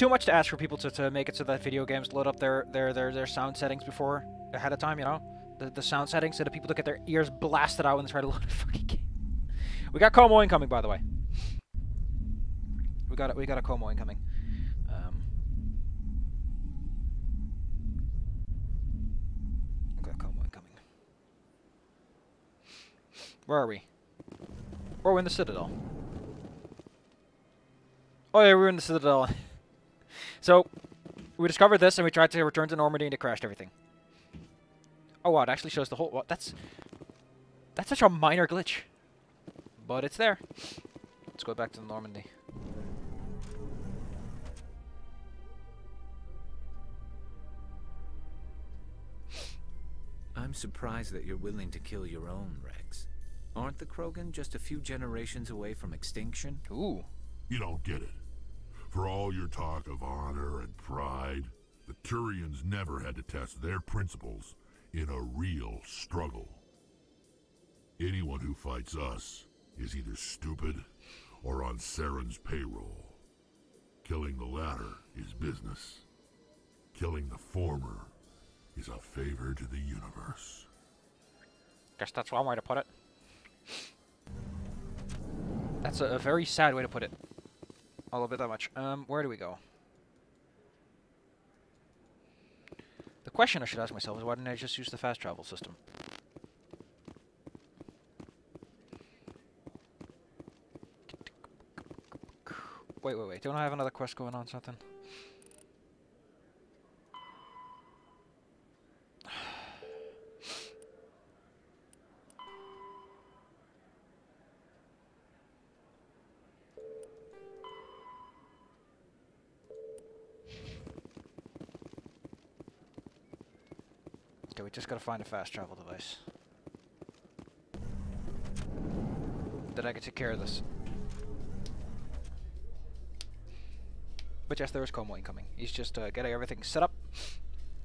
too much to ask for people to make it so that video games load up their sound settings before ahead of time. You know, the sound settings so that people to get their ears blasted out when they try to load a fucking game. We got Komo incoming, by the way. We got a Komo incoming. We got Komo incoming. Where are we? Oh, we're in the Citadel. Oh yeah, we're in the Citadel. So, we discovered this and we tried to return to Normandy and it crashed everything. Oh wow, it actually shows the whole... Well, that's such a minor glitch. But it's there. Let's go back to Normandy. I'm surprised that you're willing to kill your own, Rex. Aren't the Krogan just a few generations away from extinction? Ooh. You don't get it. For all your talk of honor and pride, the Turians never had to test their principles in a real struggle. Anyone who fights us is either stupid or on Saren's payroll. Killing the latter is business. Killing the former is a favor to the universe. Guess that's one way to put it. That's a very sad way to put it. I'll love it that much. Where do we go? The question I should ask myself is why didn't I just use the fast travel system? Wait. Don't I have another quest going on, something? Okay, we just gotta find a fast travel device. Did I get to take care of this? But yes, there is Komo incoming. He's just getting everything set up.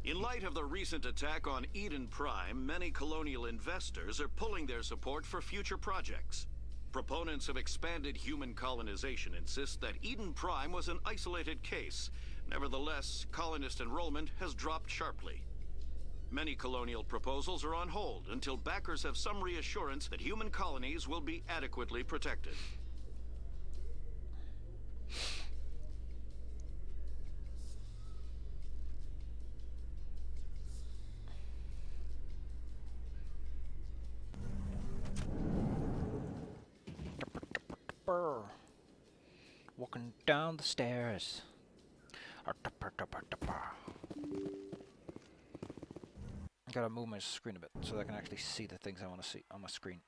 In light of the recent attack on Eden Prime, many colonial investors are pulling their support for future projects. Proponents of expanded human colonization insist that Eden Prime was an isolated case. Nevertheless, colonist enrollment has dropped sharply. Many colonial proposals are on hold until backers have some reassurance that human colonies will be adequately protected. Walking down the stairs. I gotta move my screen a bit so that I can actually see the things I want to see on my screen.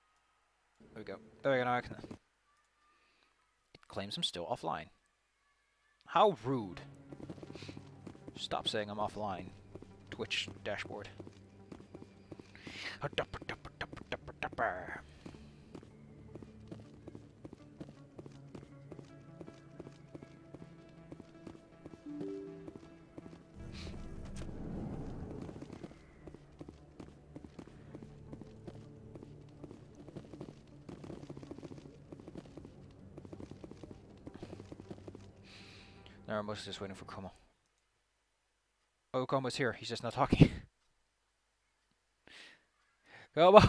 There we go. There we go. Now I can. It claims I'm still offline. How rude. Stop saying I'm offline. Twitch dashboard. Now I'm mostly just waiting for Komo. Oh, Komo's here. He's just not talking. Komo!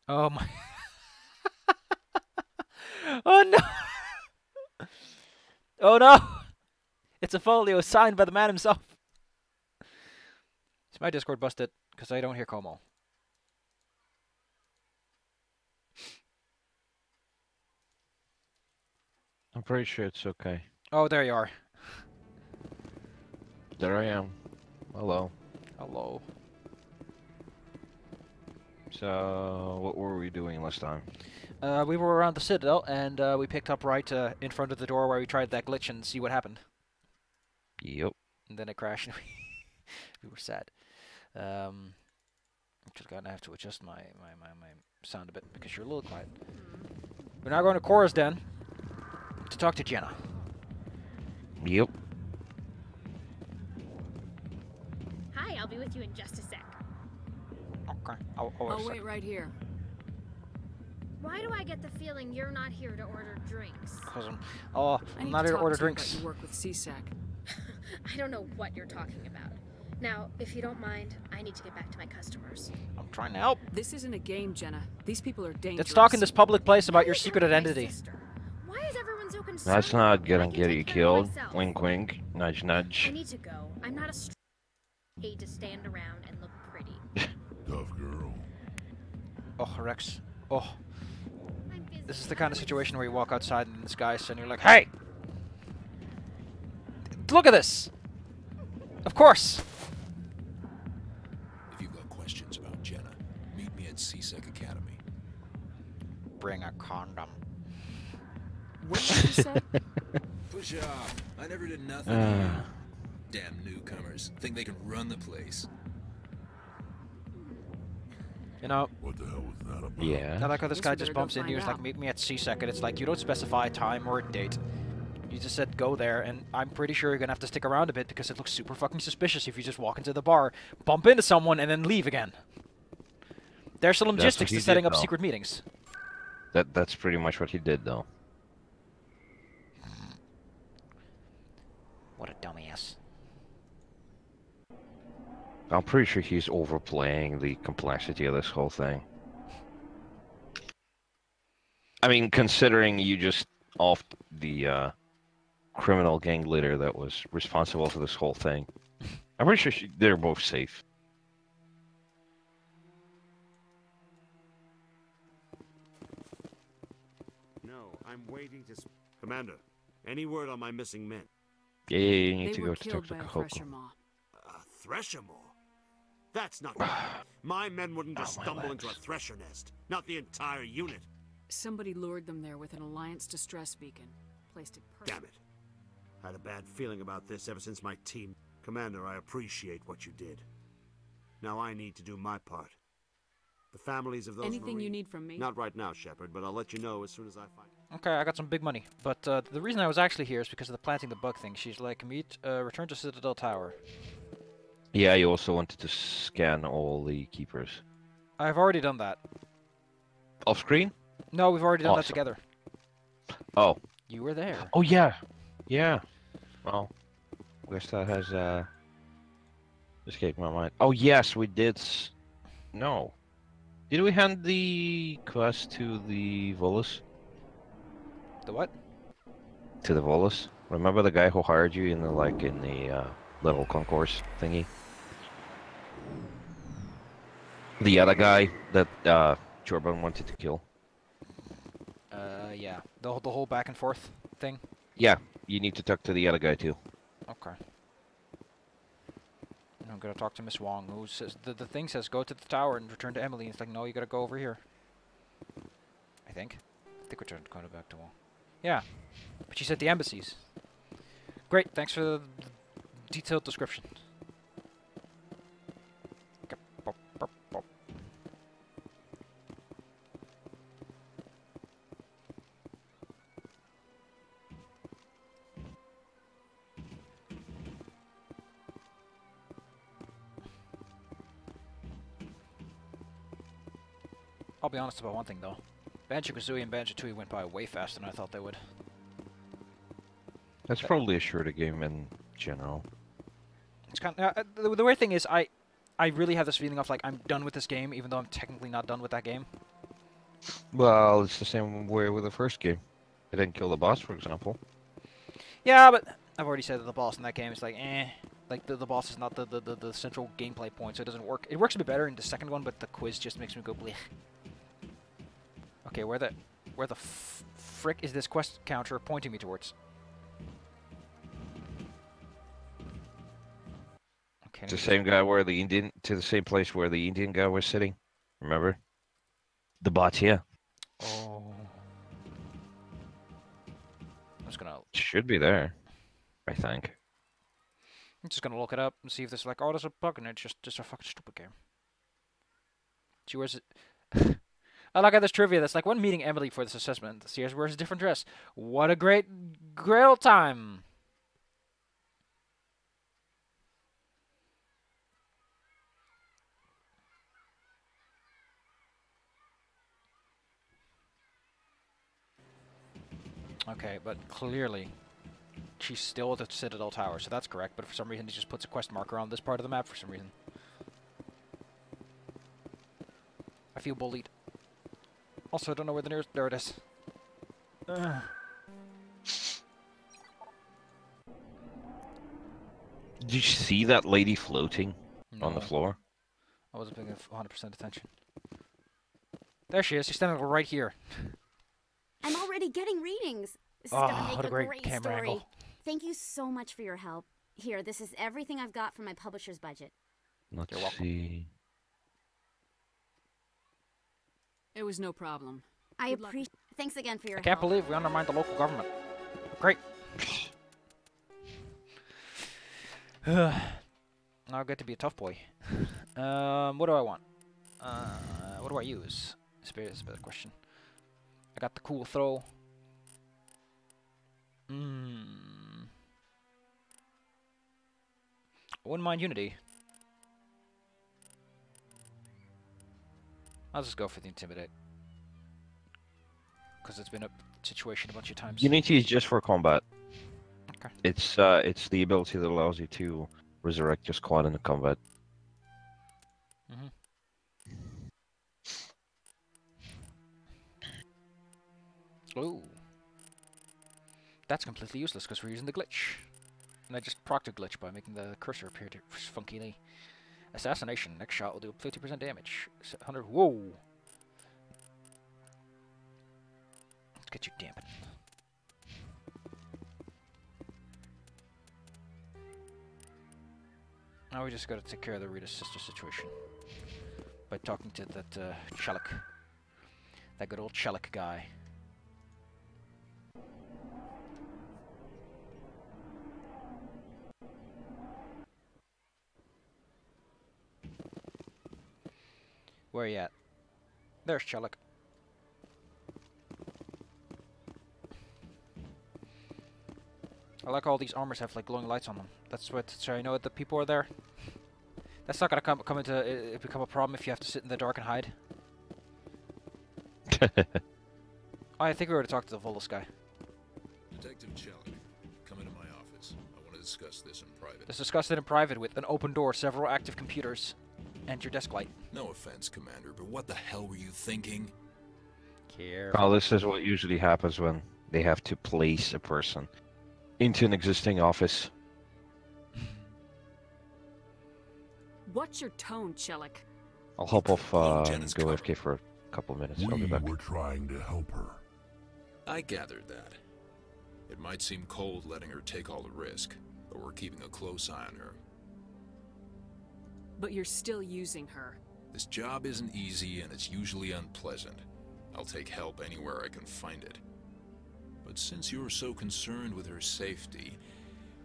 Oh my... Oh no! Oh no! It's a folio signed by the man himself. Is my Discord busted? Because I don't hear Komo. I'm pretty sure it's okay. Oh, there you are. There I am. Hello. Hello. So, what were we doing last time? We were around the Citadel, and we picked up right in front of the door where we tried that glitch and see what happened. Yep. And then it crashed, and we were sad. I'm just gonna have to adjust my sound a bit, because you're a little quiet. We're now going to Cora's Den to talk to Jenna. Yep. Hi, I'll be with you in just a sec. Okay. I'll wait right here. Why do I get the feeling you're not here to order drinks? Cause I'm, I I'm need not to here to talk order to you about drinks. your work with CSAC. I don't know what you're talking about. Now, if you don't mind, I need to get back to my customers. I'm trying to help. This isn't a game, Jenna. These people are dangerous. Let's talk in this public place about Why your is secret that my identity. sister? Why is everyone so concerned? That's not about me? I gonna can get take you care of killed. myself. Wink, wink. Nudge, I nudge. need to go. I'm not a paid to stand around and look pretty. Tough girl. Oh, Rex. Oh, I'm busy. this is the kind of situation where you walk outside and this guy's and you're like, hey! Look at this! Of course! If you've got questions about Jenna, meet me at CSEC Academy. Bring a condom. What did you say? Push off. I never did nothing. Damn newcomers. Think they can run the place. You know, What the hell was that about? I Yeah. like how this Guess guy we just better go bumps in here. find He's like, out. meet me at CSEC, and it's like, you don't specify a time or a date. You just said go there, and I'm pretty sure you're gonna have to stick around a bit because it looks super fucking suspicious if you just walk into the bar, bump into someone, and then leave again. There's some That's what logistics he to setting did, up though. secret meetings. That's pretty much what he did, though. What a dumbass. I'm pretty sure he's overplaying the complexity of this whole thing. I mean, considering you just offed the criminal gang leader that was responsible for this whole thing, I'm pretty sure they're both safe. No, I'm waiting to... Commander, any word on my missing men? Yeah, you need They to were go to killed talk by to a Kohoko. thresher maw. Thresher Maw? That's not right. My men wouldn't just my stumble into a legs. thresher nest. Not the entire unit. Somebody lured them there with an Alliance distress beacon. Placed it perfect. Damn it. I had a bad feeling about this ever since my team... Commander, I appreciate what you did. Now I need to do my part. The families of those Anything you Marines- need from me? Not right now, Shepard, but I'll let you know as soon as I find... Okay, I got some big money, but the reason I was actually here is because of the planting the bug thing. She's like, return to Citadel Tower. Yeah, you also wanted to scan all the keepers. I've already done that. Off screen? No, we've already done that Awesome. together. Oh. You were there. Oh, yeah. Yeah. Well, I guess that has escaped my mind. Oh, yes, we did. No. Did we hand the quest to the Volus? The what? To the Volus? Remember the guy who hired you in the level concourse thingy? The other guy that Jorban wanted to kill. Yeah. The whole back and forth thing. Yeah, you need to talk to the other guy too. Okay. I'm gonna talk to Miss Wong, who says the thing says go to the tower and return to Emily. It's like, no, you gotta go over here. I think we're going back to Wong. Yeah, but she said the embassies. Great, thanks for the detailed description. Okay, pop, pop, pop. I'll be honest about one thing though. Banjo-Kazooie and Banjo-Tooie went by way faster than I thought they would. That's probably a shorter game in general. It's kind of, the weird thing is I really have this feeling of like I'm done with this game, even though I'm technically not done with that game. Well, it's the same way with the first game. It didn't kill the boss, for example. Yeah, but I've already said that the boss in that game is like, eh. Like, the boss is not the central gameplay point, so it doesn't work. It works a bit better in the second one, but the quiz just makes me go blech. Okay, where the frick is this quest counter pointing me towards? Okay. It's the same guy where the Indian, to the same place where the Indian guy was sitting. Remember? The bot here. Oh. I'm just gonna... Should be there, I think. I'm just gonna look it up and see if there's like, oh, there's a bug in it. It's just a fucking stupid game. See, where's it? I like how there's trivia that's like, when meeting Emily for this assessment, Sears wears a different dress. What a great old time! Okay, but clearly she's still at the Citadel Tower, so that's correct. But for some reason, he just puts a quest marker on this part of the map for some reason. I feel bullied. Also, I don't know where the nearest... There it is. Did you see that lady floating on the No. floor? I wasn't paying 100% attention. There she is. She's standing right here. I'm already getting readings. This is Oh, gonna make what a great camera story. angle. Thank you so much for your help. Here, this is everything I've got from my publisher's budget. Let's You're welcome. see. It was no problem. I Good luck. appreciate. Thanks again for your I can't help. believe we undermined the local government. Great. Now I get to be a tough boy. What do I want? What do I use? Spirit is a better question. I got the cool throw. I wouldn't mind Unity. I'll just go for the Intimidate. Because it's been a situation a bunch of times. Unity is just for combat. Okay. It's the ability that allows you to resurrect your squad in the combat. Ooh. That's completely useless because we're using the glitch. And I just procced a glitch by making the cursor appear funkily. Assassination. Next shot will do 50% damage. 100. Whoa. Let's get you dampened. Now we just gotta take care of the Rita's sister situation. By talking to that Chelik. That good old Chelik guy. Where are you at? There's Chelik. I like all these armors have like glowing lights on them. That's so I know that the people are there. That's not gonna become a problem if you have to sit in the dark and hide. Oh, I think we were to talk to the Volus guy. Detective Chelik, come into my office. I want to discuss this in private. Let's discuss it in private with an open door, several active computers, and your desk light. No offense, Commander, but what the hell were you thinking? Careful. Well, this is what usually happens when they have to place a person into an existing office. What's your tone, Chelik? I'll hop off Jenna's go cover. AFK for a couple of minutes. I'll We be back. were trying to help her. I gathered that. It might seem cold letting her take all the risk, but we're keeping a close eye on her. But you're still using her. This job isn't easy and it's usually unpleasant. I'll take help anywhere I can find it. But since you're so concerned with her safety,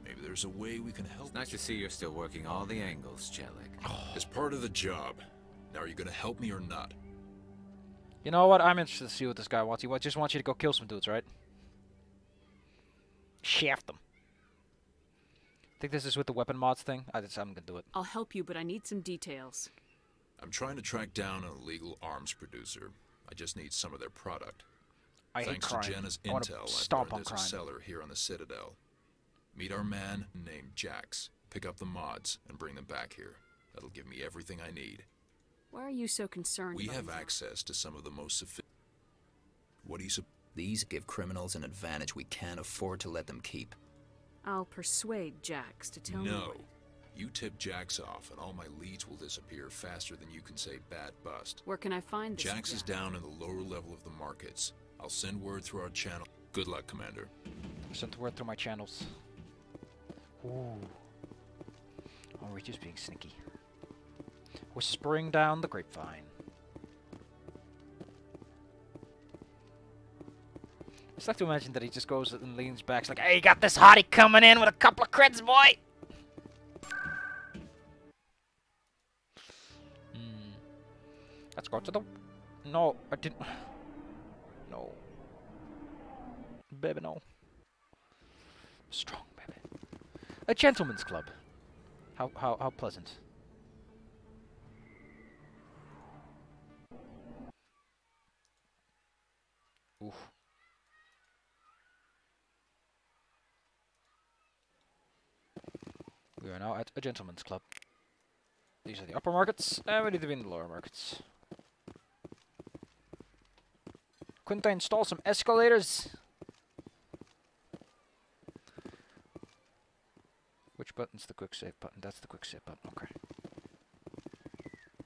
maybe there's a way we can help. It's nice to see you're still working all the angles, Chelik. It's part of the job. Now, are you gonna help me or not? You know what? I'm interested to see what this guy wants. He just wants you to go kill some dudes, right? Shaft them. Think this is with the weapon mods thing? I'm gonna do it. I'll help you, but I need some details. I'm trying to track down an illegal arms producer. I just need some of their product. I hate Thanks crime. to Jenna's I wanna intel, I've stomp learned on there's a crime. seller here on the Citadel. Meet our man named Jax. Pick up the mods and bring them back here. That'll give me everything I need. Why are you so concerned? We about have his- access to some of the most sophisticated. What do you suppose? These give criminals an advantage we can't afford to let them keep. I'll persuade Jax to tell me. No. what- You tip Jax off, and all my leads will disappear faster than you can say bad bust. Where can I find this? Jax is down in the lower level of the markets. I'll send word through our channel. Good luck, Commander. Sent the word through my channels. Ooh. Oh, we're just being sneaky. Whispering down the grapevine. I just like to imagine that he just goes and leans back. He's like, hey, you got this hottie coming in with a couple of creds, boy! Let's go to the... No, I didn't... No. Baby, no. Strong, baby. A gentleman's club. How pleasant. Oof. We are now at a gentleman's club. These are the upper markets, and we need to be in the lower markets. Couldn't I install some escalators? Which button's the quick save button? That's the quick save button, okay.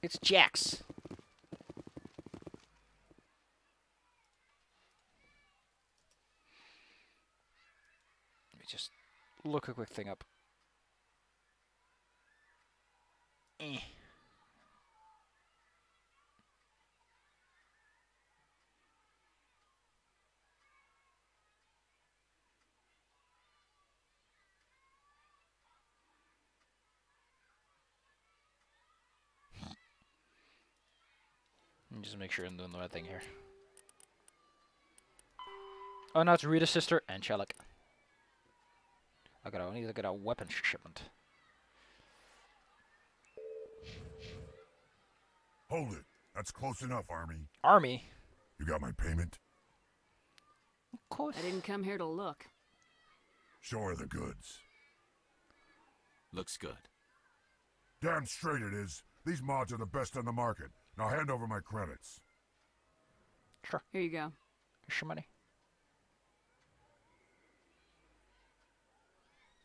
It's Jax! Let me just look a quick thing up. Just make sure I'm doing the right thing here. Oh, now it's Rita's sister and Shellick. I need to get a weapon shipment. Hold it. That's close enough, Army. Army? You got my payment? Of course. I didn't come here to look. Show her the goods. Looks good. Damn straight it is. These mods are the best on the market. Now hand over my credits. Sure. Here you go. Here's your money.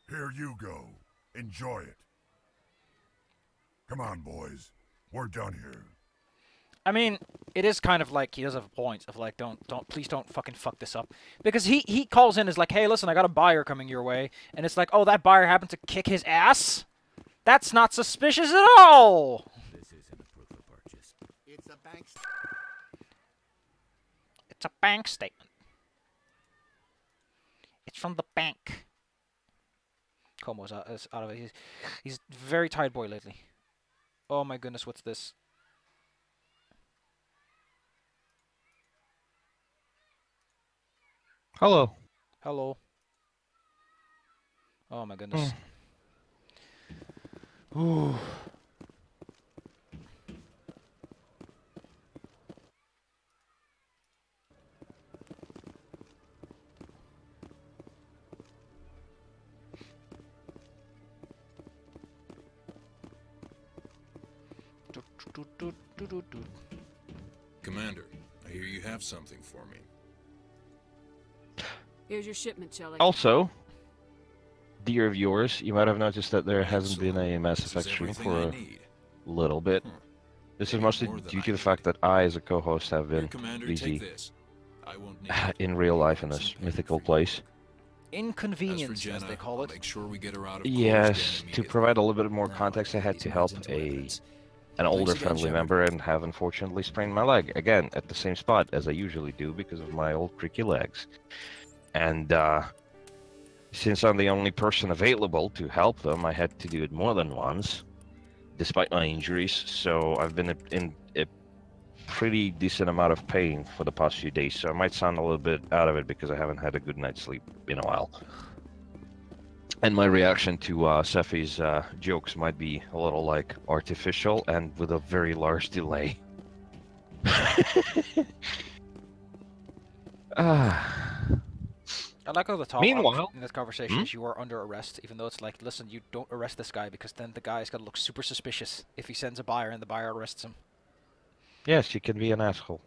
Here you go. Enjoy it. Come on, boys. We're done here. I mean, it is kind of like he does have points of like, please don't fucking fuck this up, because he calls in as like, hey, listen, I got a buyer coming your way, and it's like, oh, that buyer happened to kick his ass. That's not suspicious at all. This isn't a proof of purchase. It's a bank. It's a bank statement. It's from the bank. Komo's out of it. He's very tired boy lately. Oh my goodness, what's this? Hello. Hello. Oh my goodness. Ooh. Commander, I hear you have something for me. Here's your shipment, Shelly. Also, dear viewers, you might have noticed that there hasn't been a Mass This is Effect stream everything for I a need. little bit. This is Maybe mostly more than due I to the need. fact that I, as a co-host, have Here, been Commander, busy take this. I won't need it. in real life in Some this payment mythical for your place. work. Inconvenience, As for Jenna, as they call I'll it. make sure we get her out of Yes, Cole's den to immediately. provide a little bit more Now context, I Get had these to mods help into evidence. an older Thanks again, family Shepard. member and have unfortunately sprained my leg again at the same spot as I usually do because of my old creaky legs. And since I'm the only person available to help them, I had to do it more than once, despite my injuries. So I've been in a pretty decent amount of pain for the past few days. So I might sound a little bit out of it because I haven't had a good night's sleep in a while. And my reaction to Sephi's jokes might be a little like artificial and with a very large delay. I like how the top Meanwhile- in this conversation is you are under arrest, even though it's like, listen, you don't arrest this guy because then the guy's got to look super suspicious if he sends a buyer and the buyer arrests him. Yes, you can be an asshole.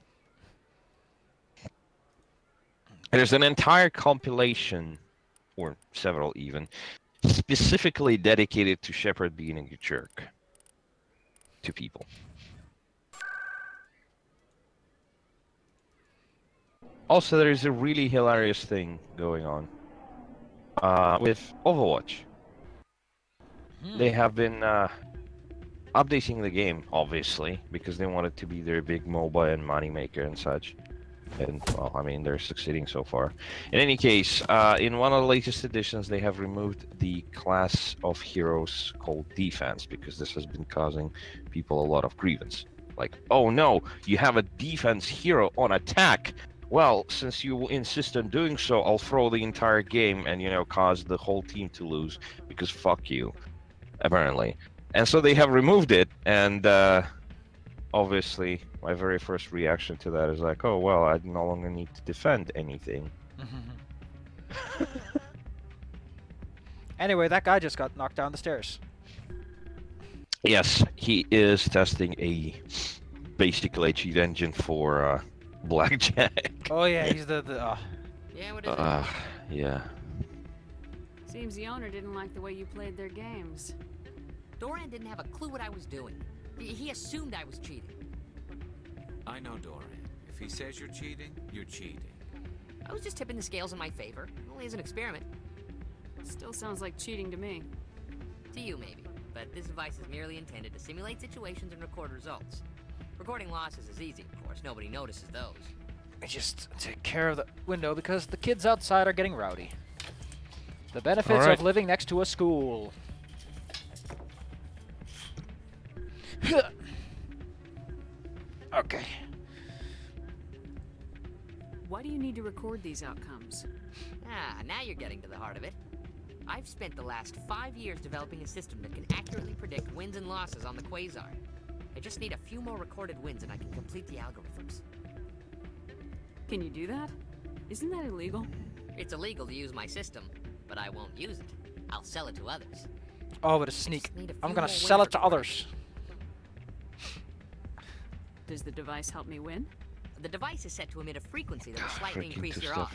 There's an entire compilation, or several even, specifically dedicated to Shepard being a jerk to people. Also, there is a really hilarious thing going on with Overwatch. They have been updating the game, obviously, because they want it to be their big MOBA and moneymaker and such. And, well, I mean, they're succeeding so far. In any case, in one of the latest editions, they have removed the class of heroes called defense, because this has been causing people a lot of grievance. Like, oh no, you have a defense hero on attack! Well, since you insist on doing so, I'll throw the entire game and, you know, cause the whole team to lose, because fuck you, apparently. And so they have removed it, and obviously my very first reaction to that is like, oh, well, I no longer need to defend anything. Anyway, that guy just got knocked down the stairs. Yes, he is testing a basically a cheat engine for blackjack. Oh yeah, he's the Yeah, what is it? Yeah. Seems the owner didn't like the way you played their games. Doran didn't have a clue what I was doing. He assumed I was cheating. I know Doran. If he says you're cheating, you're cheating. I was just tipping the scales in my favor. Only as an experiment. Still sounds like cheating to me. To you, maybe. But this device is merely intended to simulate situations and record results. Recording losses is easy, of course. Nobody notices those. I just take care of the window because the kids outside are getting rowdy. The benefits of living next to a school. Okay. Why do you need to record these outcomes? Ah, now you're getting to the heart of it. I've spent the last 5 years developing a system that can accurately predict wins and losses on the Quasar. I just need a few more recorded wins and I can complete the algorithms. Can you do that? Isn't that illegal? It's illegal to use my system, but I won't use it. I'll sell it to others. Oh, but a sneak. I'm gonna sell it to others. Does the device help me win? The device is set to emit a frequency that will slightly increase your odds.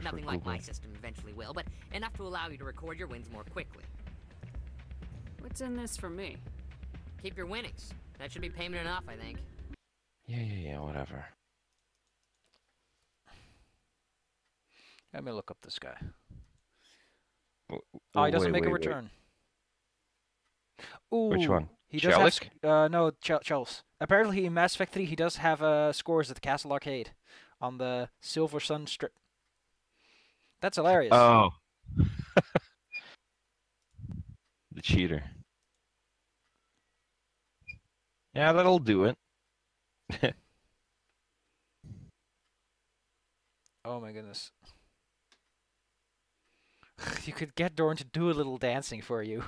Nothing like my system eventually will, but enough to allow you to record your wins more quickly. What's in this for me? Keep your winnings. That should be payment enough, I think. Yeah, whatever. Let me look up this guy. Oh, he doesn't make a return. Ooh, which one? He does have, no, Chels. Apparently in Mass Effect 3 he does have scores at the Castle Arcade on the Silver Sun strip. That's hilarious. Oh. The cheater. Yeah, that'll do it. Oh my goodness. You could get Dorn to do a little dancing for you.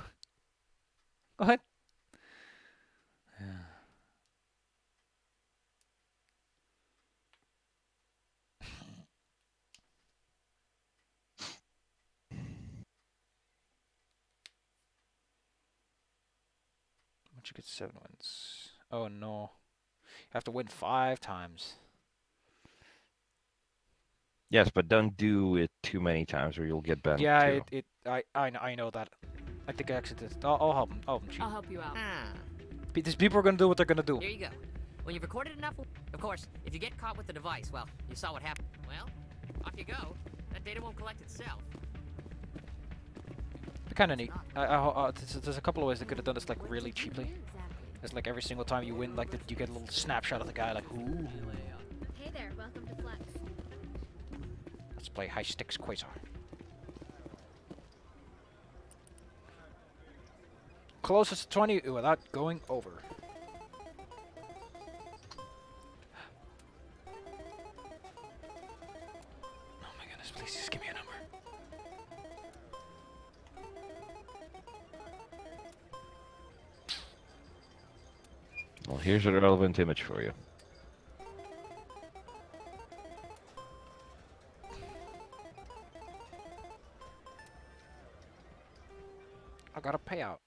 What? Once you get 7 wins. Oh no. You have to win 5 times. Yes, but don't do it too many times or you'll get banned. Yeah, I know that. I think I actually did. I'll help him. I'll help him cheat. I'll help you out. These people are gonna do what they're gonna do. There you go. When you've recorded enough, of course, if you get caught with the device, well, you saw what happened. Well, off you go. That data won't collect itself. Kind of neat. There's a couple of ways they could have done this like really cheaply. It's like every single time you win, like you get a little snapshot of the guy, like ooh. Hey there, welcome to Flex. Let's play High Sticks Quasar. Closest to 20 without going over. Oh my goodness, please just give me a number. Well, here's a relevant image for you. I got a payout.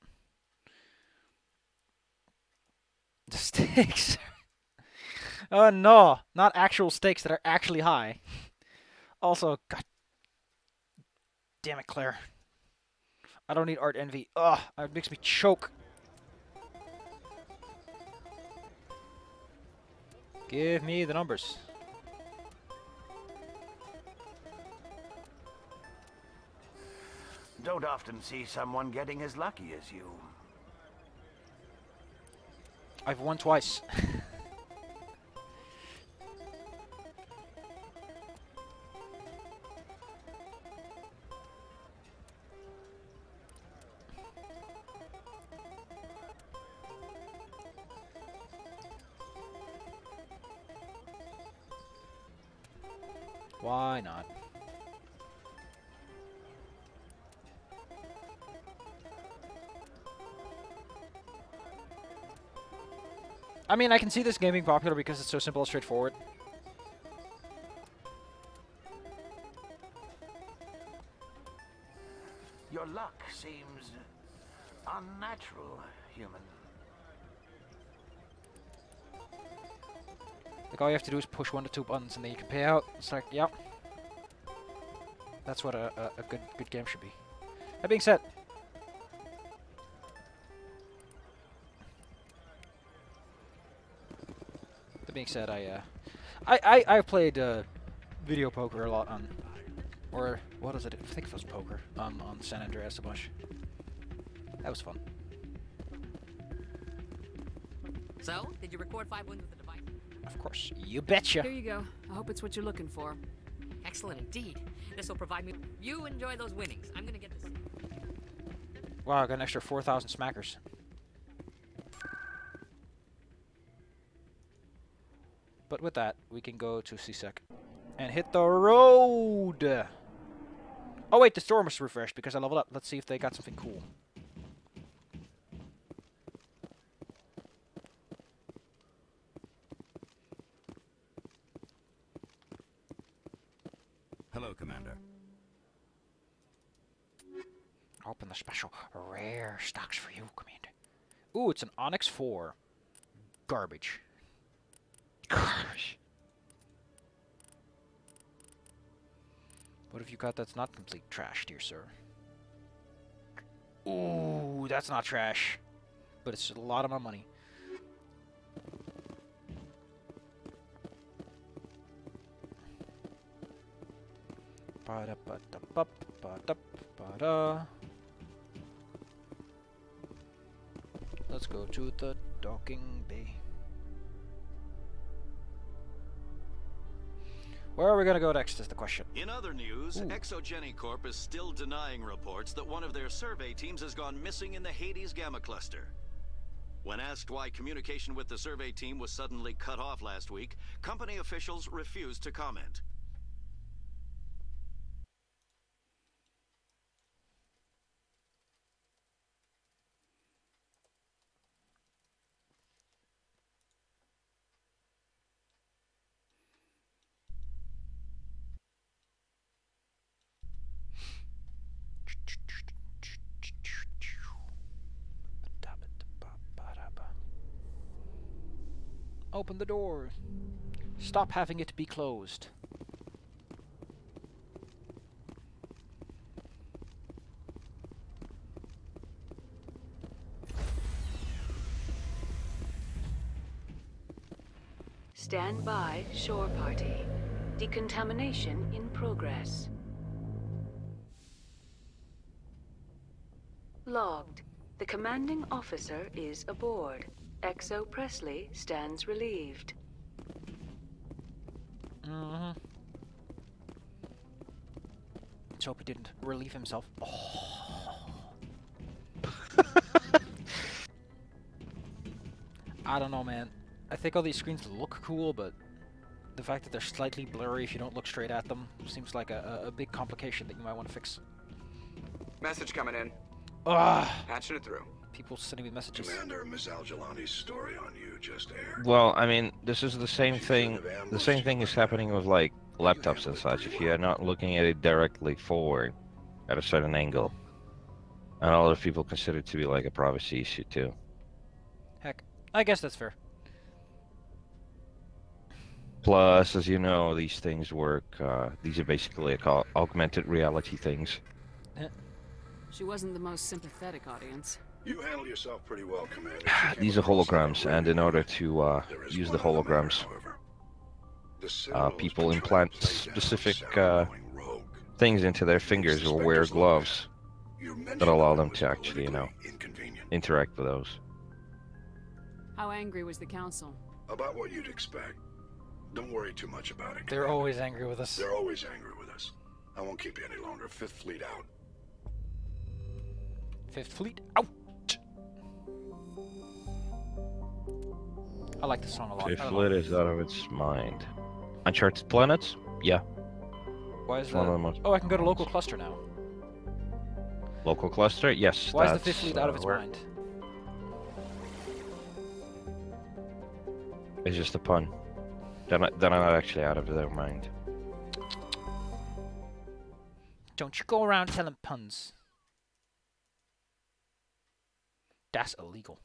The stakes. Oh no, not actual stakes that are actually high. Also, god damn it, Claire. I don't need art envy. Ugh, it makes me choke. Give me the numbers. Don't often see someone getting as lucky as you. I've won twice. Why not? I mean, I can see this game being popular because it's so simple and straightforward. Your luck seems unnatural, human. Like, all you have to do is push 1 to 2 buttons and then you can pay out. It's like, yep. That's what a good game should be. That being said, I've played video poker a lot on, or what is it? I think it was poker on San Andreas a bunch. That was fun. So, did you record 5 wins with the device? Of course, you betcha. Here you go. I hope it's what you're looking for. Excellent indeed. This will provide me. You enjoy those winnings. I'm gonna get this. Wow, I got an extra 4,000 smackers. But with that, we can go to CSEC and hit the road. Oh wait, the store must refresh because I leveled up. Let's see if they got something cool. Hello, Commander. Open the special rare stocks for you, Commander. Ooh, it's an Onyx 4. Garbage. Garbage. What have you got that's not complete trash, dear sir? Ooh, that's not trash. But it's a lot of my money. Ba-da-ba-da-ba-ba-da-ba-da. Let's go to the docking bay. Where are we gonna go next is the question. In other news, Exogeny Corp is still denying reports that one of their survey teams has gone missing in the Hades Gamma Cluster. When asked why communication with the survey team was suddenly cut off last week, company officials refused to comment. Open the door. Stop having it be closed. Stand by, shore party. Decontamination in progress. Logged. The commanding officer is aboard. Exo Presley stands relieved. Let's hope he didn't relieve himself. Oh. I don't know, man. I think all these screens look cool, but the fact that they're slightly blurry if you don't look straight at them seems like a big complication that you might want to fix. Message coming in. Patching it through. People sending me messages. Commander, Ms. Al-Jalani's story on you just aired. Well, I mean, this is the same thing. The same thing is happening with like laptops and such. If you are not looking at it directly forward at a certain angle, and a lot of people consider it to be like a privacy issue too. Heck, I guess that's fair. Plus, as you know, these things work. These are basically augmented reality things. She wasn't the most sympathetic audience. You handle yourself pretty well, Commander. These are holograms, and in order to use the holograms, people implant specific things into their fingers or wear gloves that allow them to actually, you know, interact with those. How angry was the council? About what you'd expect. Don't worry too much about it. They're always angry with us. They're always angry with us. I won't keep you any longer. Fifth Fleet out. Fifth Fleet out. I like this song a lot. Fifth Fleet is out of its mind. Uncharted Planets? Yeah. Why is that? Oh, I can go to local cluster now. Local cluster? Yes. Why is the Fifth Fleet out of its mind? It's just a pun. They're not actually out of their mind. Don't you go around telling puns. That's illegal.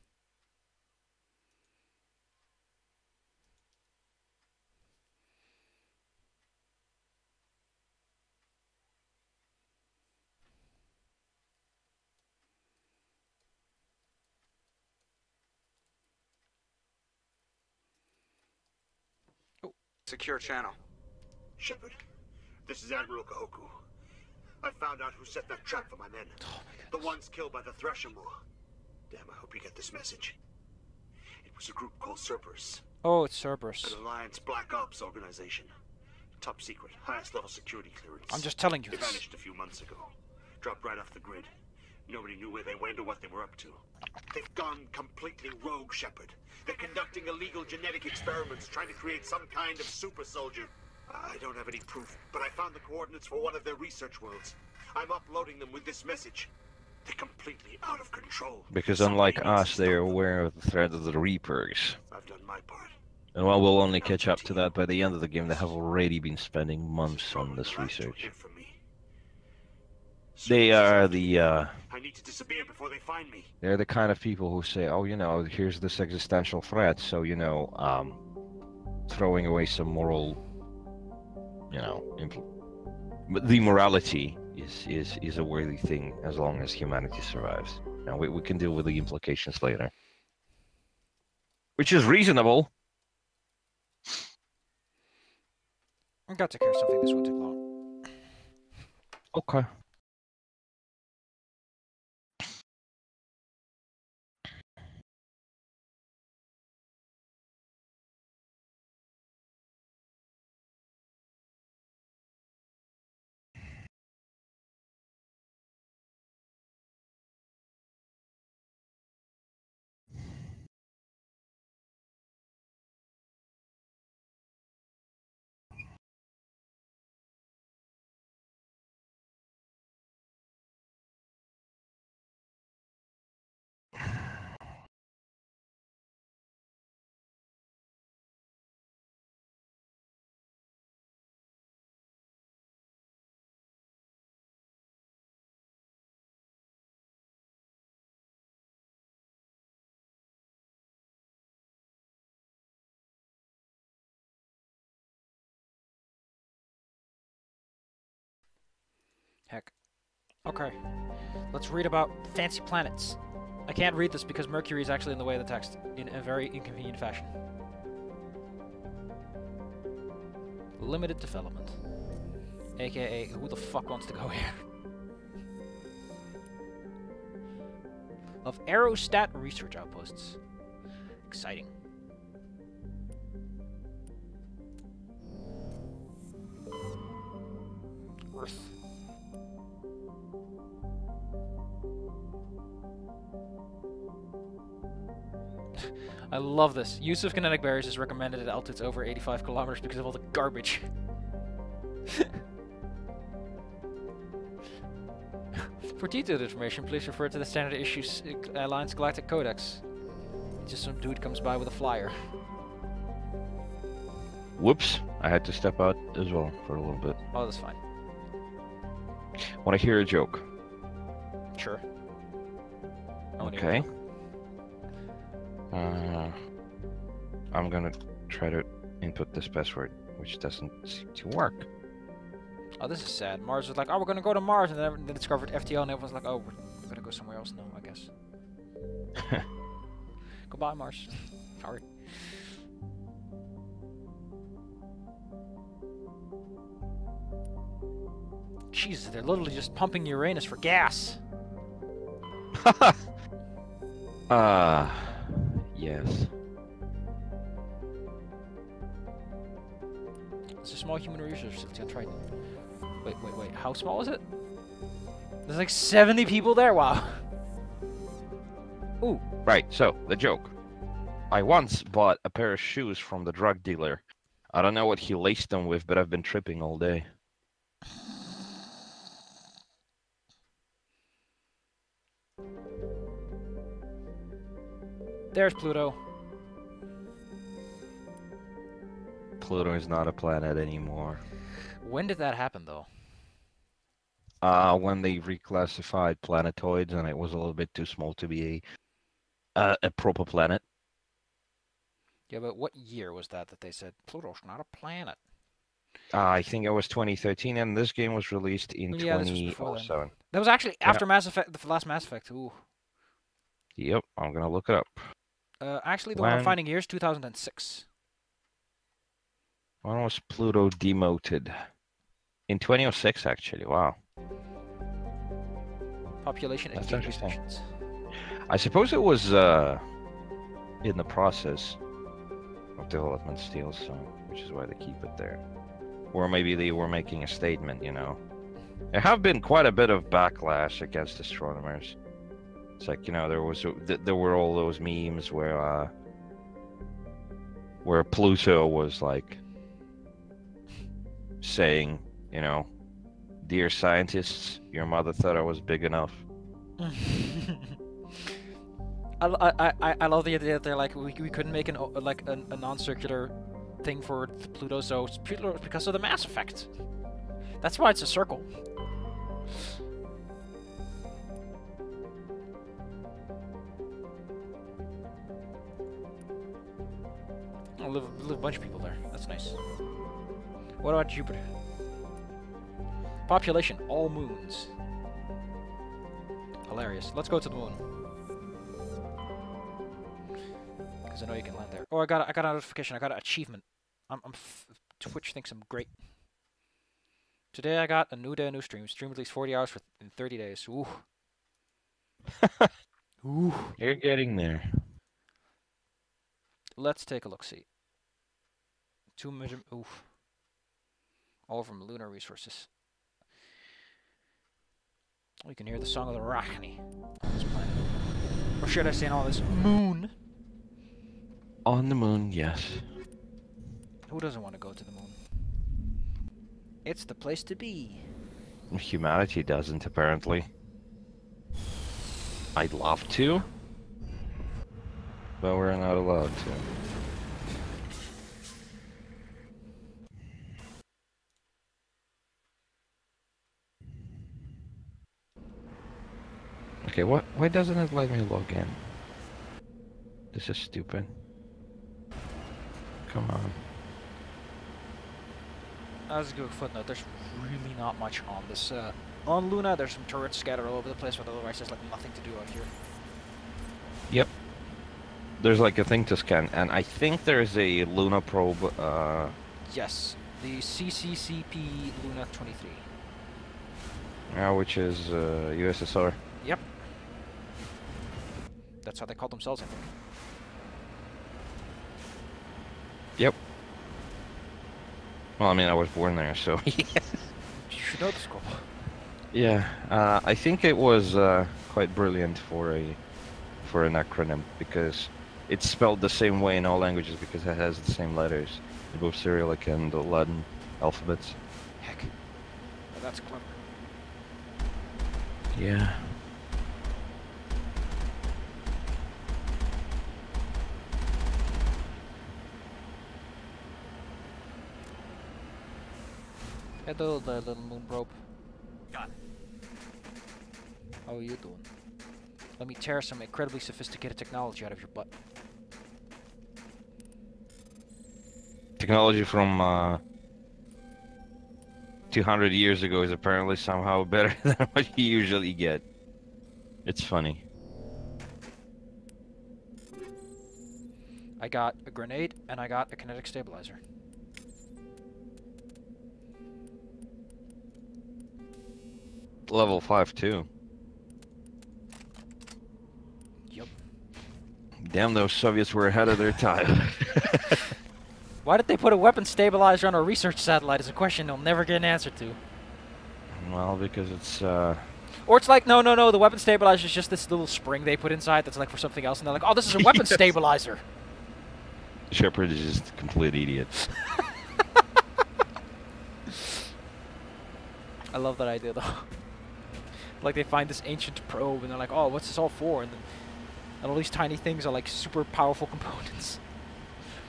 secure channel. Shepard, this is Admiral Kahoku. I found out who set that trap for my men. The ones killed by the Thresher Moor. Damn, I hope you get this message. It was a group called Cerberus. Oh, it's Cerberus. An Alliance Black Ops organization. Top secret, highest level security clearance. I'm just telling you They this. vanished a few months ago. Dropped right off the grid. Nobody knew where they went or what they were up to. They've gone completely rogue, Shepard. They're conducting illegal genetic experiments, trying to create some kind of super soldier. I don't have any proof, but I found the coordinates for one of their research worlds. I'm uploading them with this message. They're completely out of control. Because unlike us, they are aware of the threat of the Reapers. I've done my part. And while we'll only catch up to that by the end of the game, they have already been spending months on this research. They are the, I need to disappear before they find me. they're the kind of people who say, oh, you know, here's this existential threat, so, you know, throwing away some moral, you know, but the morality is a worthy thing as long as humanity survives. Now, we can deal with the implications later. Which is reasonable. I got to care something this would take long. Okay. Heck. Okay. Let's read about fancy planets. I can't read this because Mercury is actually in the way of the text in a very inconvenient fashion. Limited development. AKA, who the fuck wants to go here? Of aerostat research outposts. Exciting. Earth. I love this. Use of kinetic barriers is recommended at altitudes over 85 kilometers because of all the garbage. For detailed information, please refer to the standard issue Alliance Galactic Codex. Just some dude comes by with a flyer. Whoops, I had to step out as well for a little bit. Oh, that's fine. Want to hear a joke? Sure. Okay. I'm gonna try to input this password, which doesn't seem to work. Oh, this is sad. Mars was like, oh, we're gonna go to Mars, and then they discovered FTL, and everyone's like, oh, we're gonna go somewhere else now, I guess. Goodbye, Mars. Sorry. Jesus, they're literally just pumping Uranus for gas. Yes. It's a small human research facility on Triton. Wait. How small is it? There's like 70 people there? Wow. Ooh. Right, so, the joke. I once bought a pair of shoes from the drug dealer. I don't know what he laced them with, but I've been tripping all day. There's Pluto. Pluto is not a planet anymore. When did that happen, though? When they reclassified planetoids, and it was a little bit too small to be a proper planet. Yeah, but what year was that they said Pluto's not a planet? I think it was 2013, and this game was released in 2007. That was actually after Mass Effect, the last Mass Effect. Ooh. Yep, I'm gonna look it up. Actually, the one I'm finding here is 2006. When was Pluto demoted? In 2006, actually. Wow. Population and That's game interesting. restrictions. I suppose it was in the process of development still, so which is why they keep it there. Or maybe they were making a statement, you know. There have been quite a bit of backlash against astronomers. It's like, you know, there were all those memes where Pluto was like saying, you know, "Dear scientists, your mother thought I was big enough." I love the idea that they're like we couldn't make a non-circular thing for Pluto, so it's Pluto because of the mass effect. That's why it's a circle. Oh, live a bunch of people there. That's nice. What about Jupiter? Population, all moons. Hilarious. Let's go to the moon. Because I know you can land there. Oh, I got a notification. I got an achievement. Twitch thinks I'm great. Today I got a new day, a new stream. Stream at least 40 hours in 30 days. Ooh. Ooh. You're getting there. Let's take a look-see. 2 million. Oof. All from lunar resources. We can hear the song of the Arachne on this planet. Or should I say on this moon? On the moon, yes. Who doesn't want to go to the moon? It's the place to be. Humanity doesn't, apparently. I'd love to, but we're not allowed to. Okay, why doesn't it let me log in? This is stupid. Come on. As a good footnote, there's really not much on this. On Luna, there's some turrets scattered all over the place, but otherwise there's like nothing to do out here. Yep. There's like a thing to scan, and I think there's a Luna probe. Yes, the CCCP Luna 23. Which is USSR. Yep. That's how they call themselves, I think. Yep. Well, I mean, I was born there, so yes. You should know the scope. Yeah, I think it was quite brilliant for an acronym, because it's spelled the same way in all languages because it has the same letters in both Cyrillic and the Latin alphabets. Heck, well, that's clever. Yeah. Hello, the little moon probe. Got it. How are you doing? Let me tear some incredibly sophisticated technology out of your butt. Technology from 200 years ago is apparently somehow better than what you usually get. It's funny. I got a grenade and I got a kinetic stabilizer. Level 5 too. Yep. Damn, those Soviets were ahead of their time. Why did they put a weapon stabilizer on a research satellite is a question they'll never get an answer to. Well, because it's Or it's like, no, the weapon stabilizer is just this little spring they put inside that's like for something else, and they're like, oh, this is a weapon stabilizer. Shepard is just a complete idiot. I love that idea, though. Like, they find this ancient probe, and they're like, oh, what's this all for? And all these tiny things are, like, super powerful components.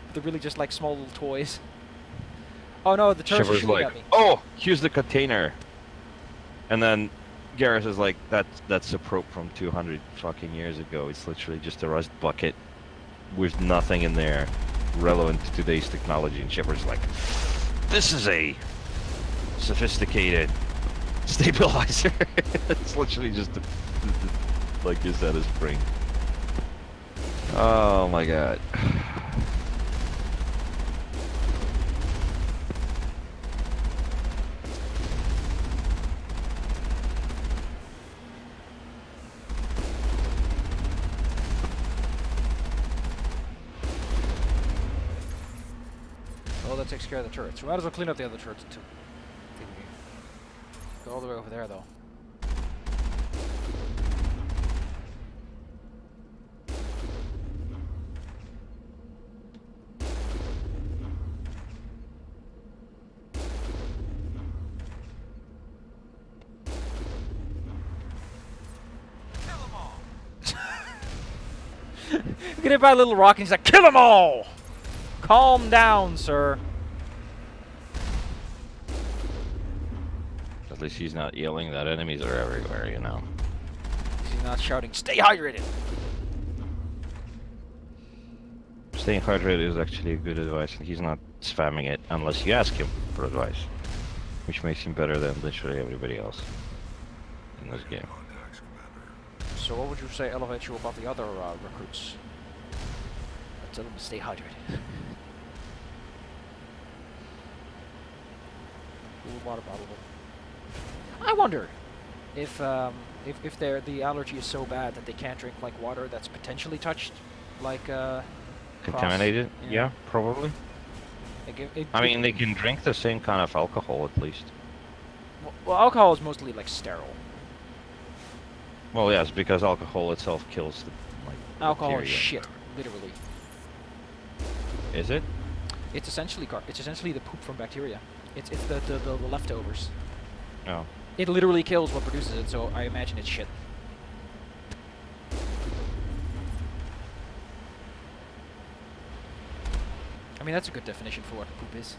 But they're really just, like, small little toys. Oh, no, the turrets are Shepard's shooting like, at me. oh, here's the container. And then Garrus is like, that's a probe from 200 fucking years ago. It's literally just a rust bucket with nothing in there relevant to today's technology. And Shepard's like, this is a sophisticated stabilizer. It's literally just like you said, a spring. Oh my god. that takes care of the turrets. We might as well clean up the other turrets too. Go all the way over there, though. Get hit by a little rock and he's like, kill them all! Calm down, sir. At least he's not yelling that enemies are everywhere, you know. He's not shouting, stay hydrated! Staying hydrated is actually a good advice, and he's not spamming it unless you ask him for advice. Which makes him better than literally everybody else in this game. So what would you say elevates you above the other recruits? Tell them to stay hydrated. Cool water bottle. I wonder if the allergy is so bad that they can't drink like water that's potentially touched, like contaminated? Yeah, probably. Like I mean, they can drink the same kind of alcohol at least. Well, alcohol is mostly like sterile. Well, yes, because alcohol itself kills the alcohol is bacteria. shit, literally. Is it? It's essentially the poop from bacteria. It's the leftovers. Oh. It literally kills what produces it, so I imagine it's shit. I mean, that's a good definition for what poop is.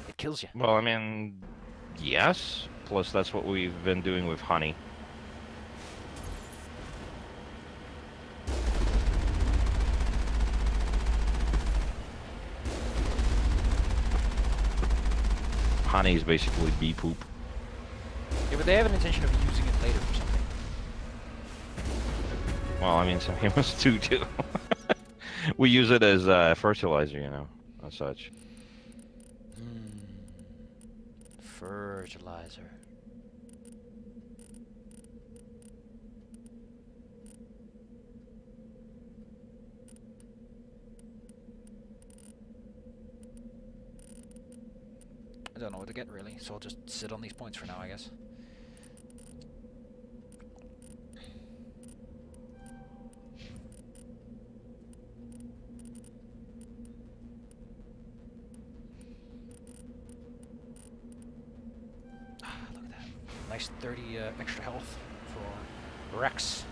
It kills you. Well, I mean, yes. Plus, that's what we've been doing with honey. Honey is basically bee poop. Yeah, but they have an intention of using it later for something. Well, I mean, some humans do too. We use it as fertilizer, you know, as such. Fertilizer. I don't know what to get really, so I'll just sit on these points for now, I guess. Look at that. Nice 30 extra health for Rex.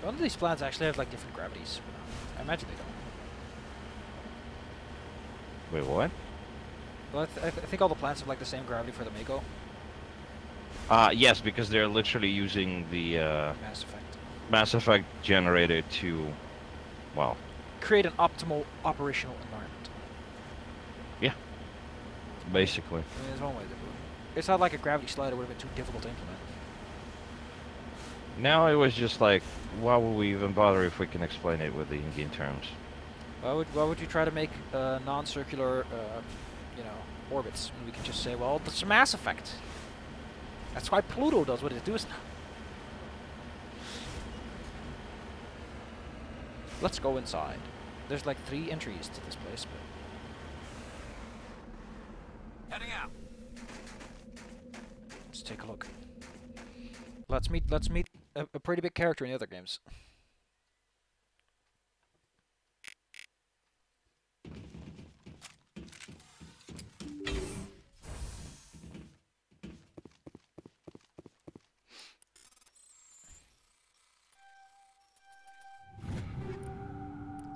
None of these planets actually have like different gravities. I imagine they don't. Wait, what? Well, I think all the planets have like the same gravity for the Mako. Yes, because they're literally using the Mass Effect generator to, well, create an optimal operational environment. Yeah. Basically. I mean, there's one way to do it. It's not like a gravity slider would have been too difficult to implement. Now it was just like, why would we even bother if we can explain it with the in-game terms? Why would you try to make non-circular, you know, orbits when we can just say, well, it's a Mass Effect. That's why Pluto does what it does now. Let's go inside. There's like 3 entries to this place, but Heading out. let's take a look. Let's meet a pretty big character in the other games.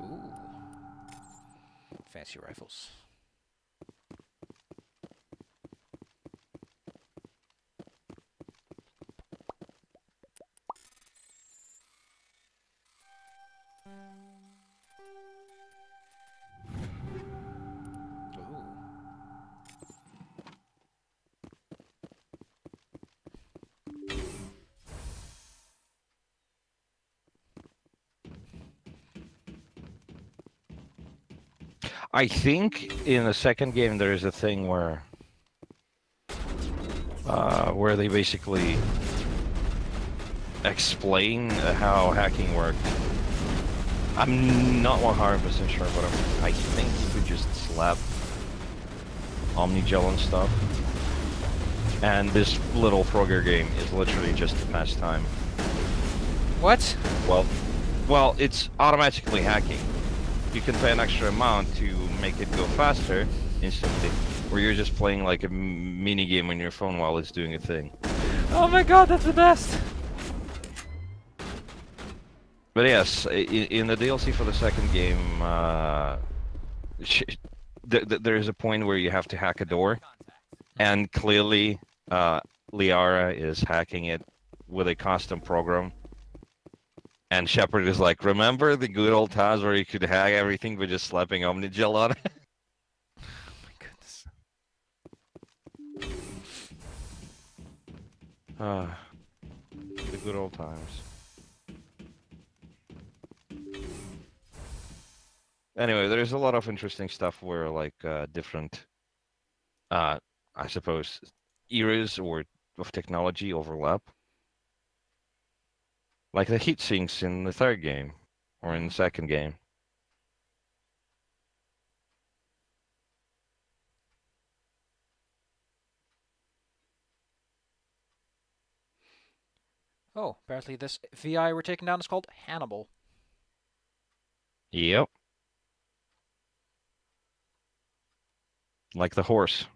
Ooh. Fancy rifles. I think in the second game there is a thing where they basically explain how hacking worked. I'm not 100% sure, but I think you could just slap Omnigel and stuff. And this little Frogger game is literally just to pass time. What? Well, it's automatically hacking. You can pay an extra amount to make it go faster instantly, or you're just playing like a mini game on your phone while it's doing a thing. Oh my god, that's the best! But yes, in the DLC for the second game, there is a point where you have to hack a door, and clearly Liara is hacking it with a custom program. And Shepard is like, remember the good old times where you could hack everything by just slapping Omnigel on it? Oh my goodness. The good old times. Anyway, there's a lot of interesting stuff where like different, I suppose, eras or of technology overlap. Like the heat sinks in the third game, or in the second game. Oh, apparently this VI we're taking down is called Hannibal. Yep. Like the horse.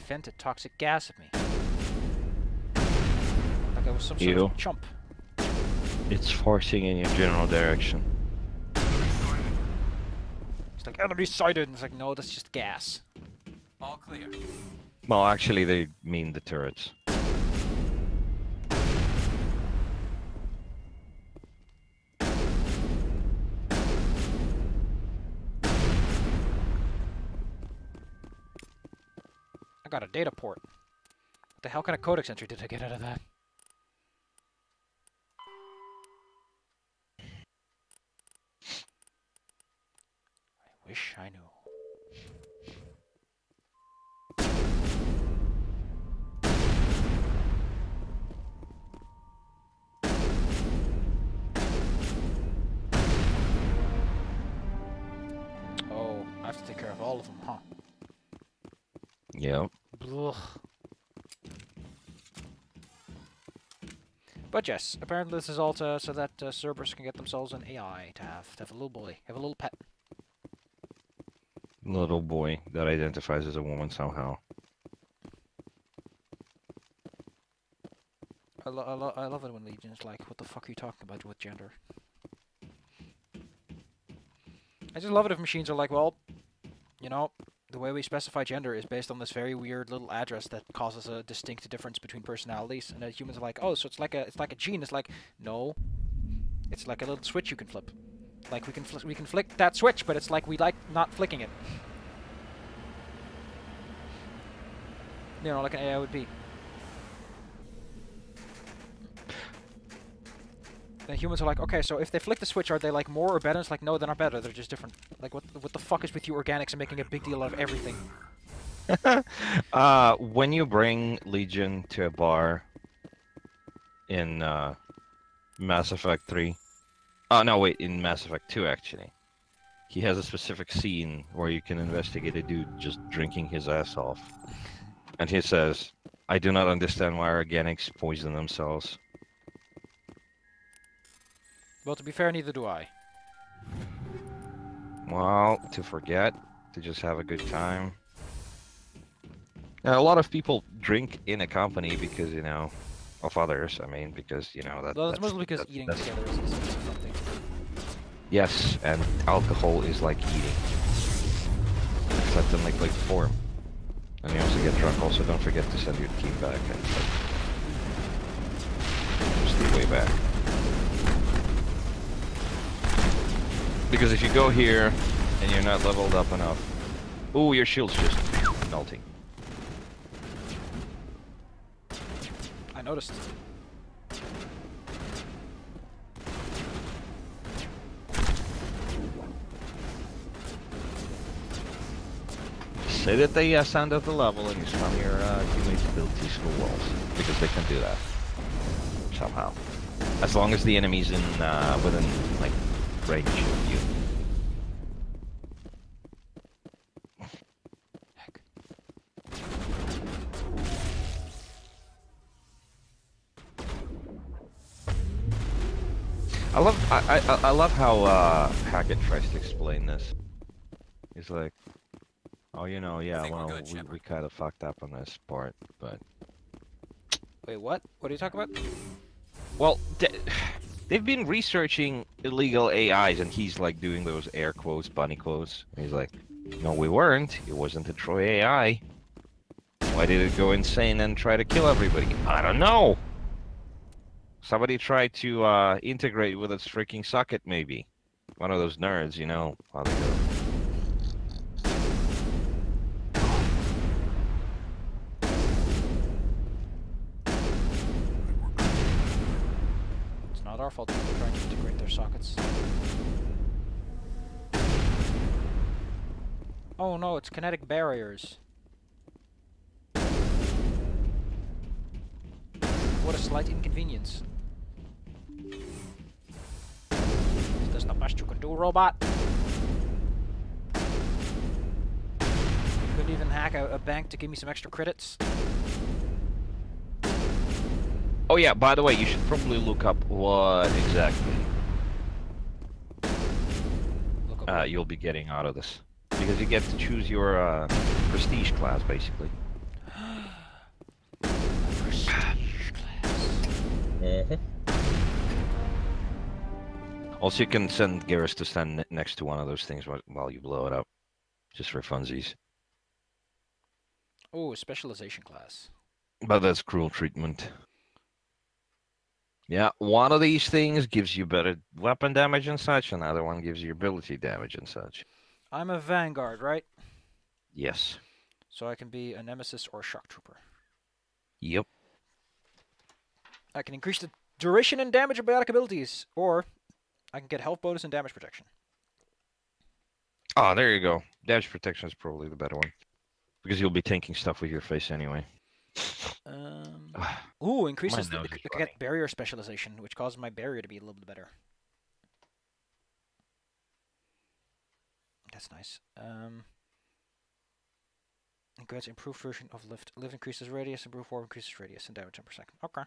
Vented toxic gas at me. Like I was some sort of chump. It's forcing in your general direction. It's like enemy sighted, and it's like, no, that's just gas. All clear. Well, actually, they mean the turrets. I got a data port. What the hell kind of codex entry did I get out of that? I wish I knew. Oh, I have to take care of all of them, huh? Yep. Ugh. But yes, apparently this is all so that Cerberus can get themselves an AI to have a little boy, have a little pet. Little boy that identifies as a woman somehow. I love it when Legion's like, what the fuck are you talking about with gender? I just love it if machines are like, well, you know, the way we specify gender is based on this very weird little address that causes a distinct difference between personalities, and that humans are like, oh, so it's like a gene. It's like, no, it's like a little switch you can flip. Like we can flick that switch, but it's like we like not flicking it. You know, like an AI would be. Then humans are like, okay, so if they flick the switch, are they like more or better? It's like, no, they're not better. They're just different. Like, what the fuck is with you organics and making a big deal out of everything? When you bring Legion to a bar in Mass Effect 3. Oh, no, wait, in Mass Effect 2, actually. He has a specific scene where you can investigate a dude just drinking his ass off. And he says, I do not understand why organics poison themselves. Well, to be fair, neither do I. Well, to forget, to just have a good time. Now, a lot of people drink in a company because, you know, of others. I mean, because, you know, that. Well, that's mostly because eating together is something. Yes, and alcohol is like eating. Except in liquid form. And you also get drunk. Also, don't forget to send your team back and just the way back. Because if you go here and you're not leveled up enough, ooh, your shield's just melting. noticed. Say that they ascend at the level and you spam your teammates' abilities for walls. Because they can do that. Somehow. As long as the enemy's in within like range of you. Heck. I love how Hackett tries to explain this. He's like, oh, you know, yeah, well, we kind of fucked up on this part, but... Wait, what? What are you talking about? Well, they've been researching illegal AIs, and he's like doing those air quotes, bunny quotes. And he's like, no, we weren't. It wasn't a Troy AI. Why did it go insane and try to kill everybody? I don't know. Somebody tried to integrate with its freaking socket, maybe. One of those nerds, you know, how they go. It's not our fault people trying to integrate their sockets. Oh no, it's kinetic barriers. What a slight inconvenience. Is this the best you can do, robot? Couldn't even hack a bank to give me some extra credits. Oh yeah, by the way, you should probably look up what exactly you'll be getting out of this. Because you get to choose your prestige class, basically. Also, you can send Garrus to stand next to one of those things while you blow it up. Just for funsies. Oh, specialization class. But that's cruel treatment. Yeah, one of these things gives you better weapon damage and such, another one gives you ability damage and such. I'm a Vanguard, right? Yes. So I can be a Nemesis or a Shock Trooper. Yep. I can increase the duration and damage of biotic abilities, or I can get health bonus and damage protection. Oh, there you go. Damage protection is probably the better one. Because you'll be tanking stuff with your face anyway. Ooh, increases the barrier specialization, which causes my barrier to be a little bit better. That's nice. It grants improved version of lift. Lift increases radius, improved form increases radius, and damage 10%. Okay.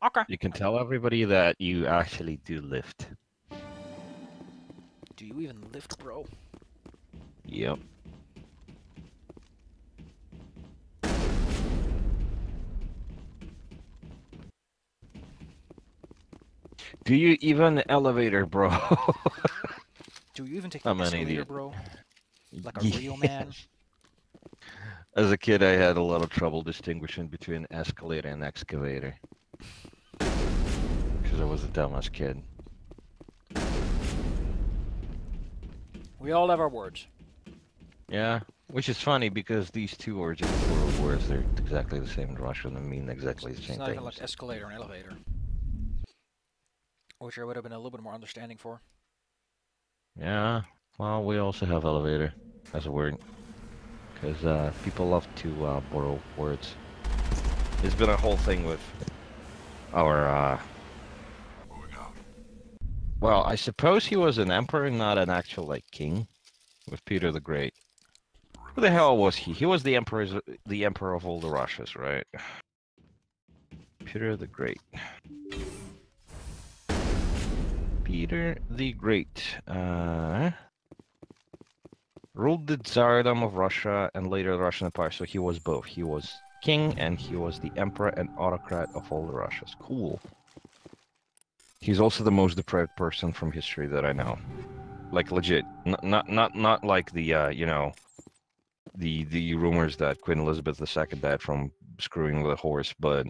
Okay. You can tell everybody that you actually do lift. Do you even lift, bro? Yep. Do you even elevator, bro? Do you even take the escalator, bro? Like a real man? As a kid, I had a lot of trouble distinguishing between escalator and excavator. Because I was a dumbass kid. We all have our words. Yeah, which is funny because these two words are plural words. They're exactly the same in Russian and mean exactly the same It's not thing. even like escalator and elevator. Which I would have been a little bit more understanding for. Yeah, well, we also have elevator as a word. Because people love to borrow words. There's been a whole thing with our... Well, I suppose he was an emperor, not an actual, like, king. With Peter the Great. Who the hell was he? He was the emperor of all the Russias, right? Peter the Great. Peter the Great. Ruled the Tsardom of Russia and later the Russian Empire, so he was both. He was king and he was the emperor and autocrat of all the Russias. Cool. He's also the most depraved person from history that I know. Like legit. Not like the you know, the rumors that Queen Elizabeth II died from screwing with a horse, but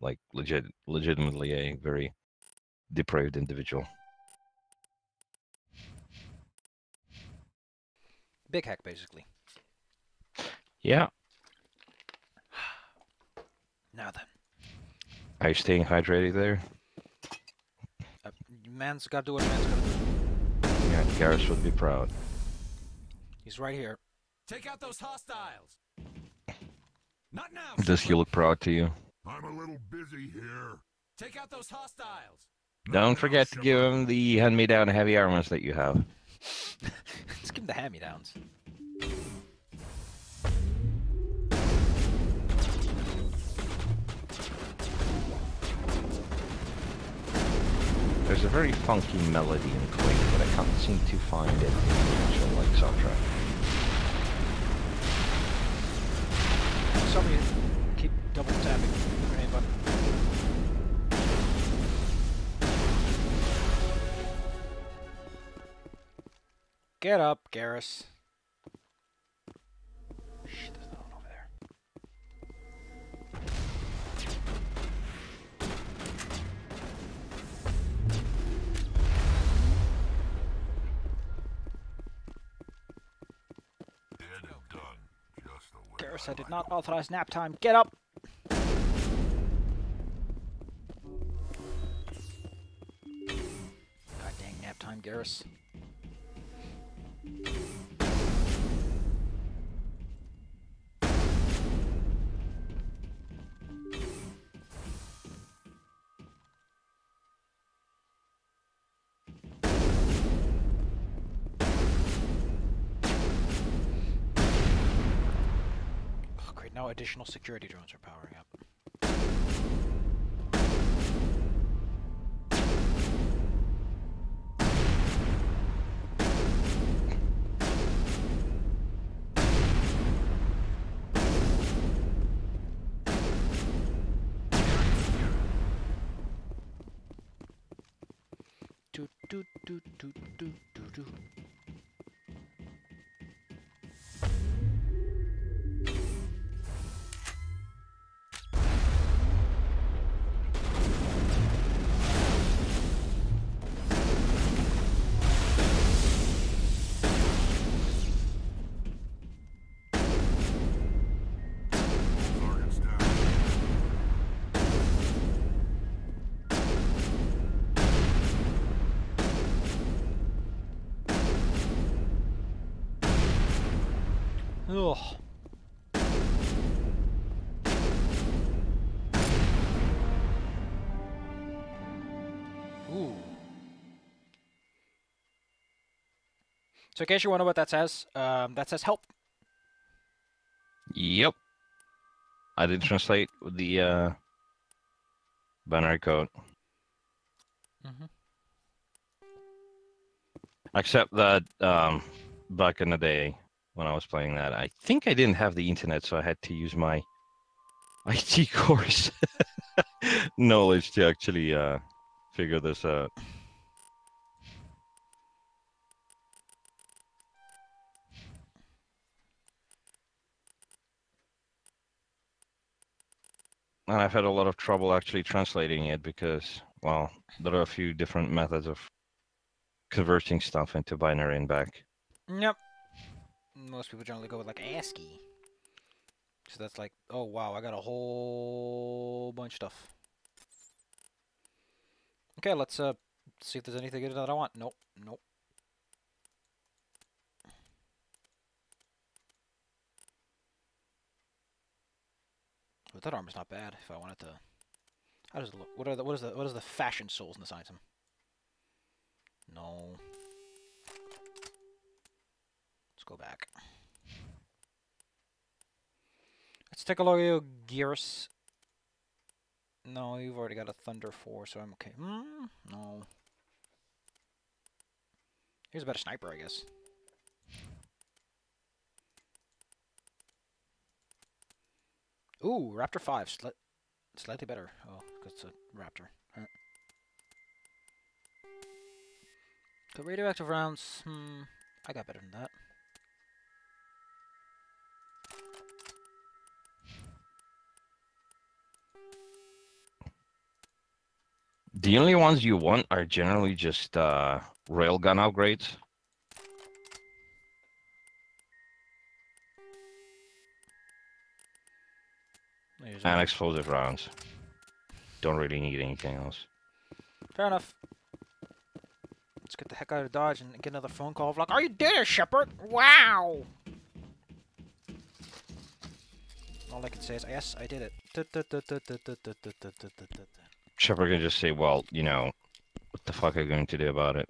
like legitimately a very depraved individual. Big hack, basically. Yeah. Now then. Are you staying hydrated there? Man's got to do what a man's got to do. Yeah, Garrus would be proud. He's right here. Take out those hostiles. Not now. Does he look proud to you? I'm a little busy here. Take out those hostiles. Don't forget to give him the hand-me-down heavy armors that you have. Let's give him the hand-me-downs. There's a very funky melody in Quake, but I can't seem to find it in the actual like soundtrack. Somebody keep double tapping the grenade button. Get up, Garrus. Shit, there's no one over there. Dead and done. Just the way Garrus, I did not authorize nap time. Get up! God dang nap time, Garrus. Oh, great. Now additional security drones are powering up. Do do do do do do do. Target's down. Ugh. Ooh. So in case you wonder what that says help. Yep. I did translate with the binary code. Mm-hmm. Except that back in the day when I was playing that, I think I didn't have the internet, so I had to use my IT course knowledge to actually figure this out. And I've had a lot of trouble actually translating it because, well, there are a few different methods of converting stuff into binary and back. Yep. Most people generally go with like ASCII. So that's like, oh wow, I got a whole bunch of stuff. Okay, let's see if there's anything good that I want. Nope, nope. But that armor's not bad. If I wanted to, how does it look? What is the fashion souls in this item? No. Let's go back. Let's take a look at your Gears. No, you've already got a Thunder 4, so I'm okay. No. Here's a better sniper, I guess. Ooh, Raptor 5. Slightly better. Oh, because it's a Raptor. Right. The radioactive rounds, I got better than that. The only ones you want are generally just railgun upgrades. And explosive rounds. don't really need anything else. Fair enough. Let's get the heck out of Dodge and get another phone call of like, "Are you dead, Shepard? Wow!" All I can say is, "Yes, I did it." Shepard can just say, well, you know, what the fuck are you going to do about it?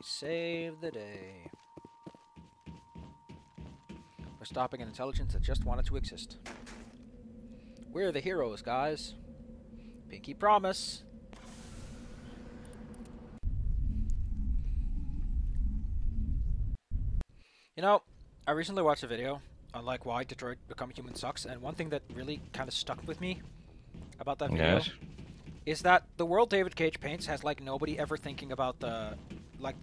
Save the day. We're stopping an intelligence that just wanted to exist. We're the heroes, guys. Pinky promise. You know, I recently watched a video on like why Detroit Become Human sucks, and one thing that really kind of stuck with me about that video is that the world David Cage paints has like nobody ever thinking about the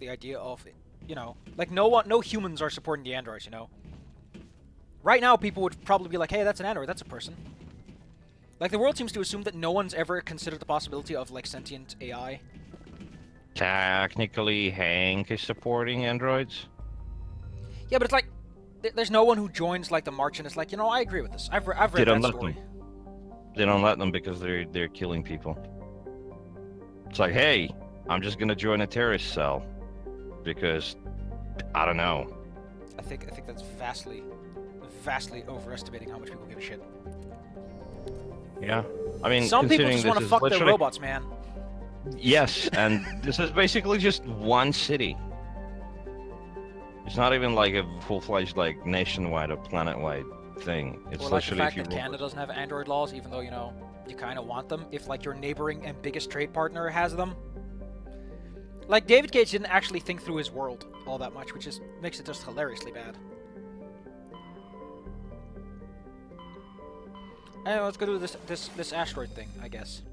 idea of, you know, like no humans are supporting the androids, you know. Right now people would probably be like, hey, that's an android, that's a person. Like the world seems to assume that no one's ever considered the possibility of like sentient AI. Technically, Hank is supporting androids. Yeah, but it's like there's no one who joins like the march and is like, you know, I agree with this. I've read that story. They don't let them because they're killing people. It's like, hey, I'm just gonna join a terrorist cell because I don't know. I think that's vastly overestimating how much people give a shit. Yeah, I mean, some people just want to fuck their robots, man. Yes, and this is basically just one city. It's not even like a full-fledged like nationwide or planet-wide thing. It's or like literally the fact that Canada doesn't have Android laws, even though, you know, you kind of want them. If like your neighboring and biggest trade partner has them. Like David Cage didn't actually think through his world all that much, which makes it just hilariously bad. Anyway, let's go do this asteroid thing, I guess.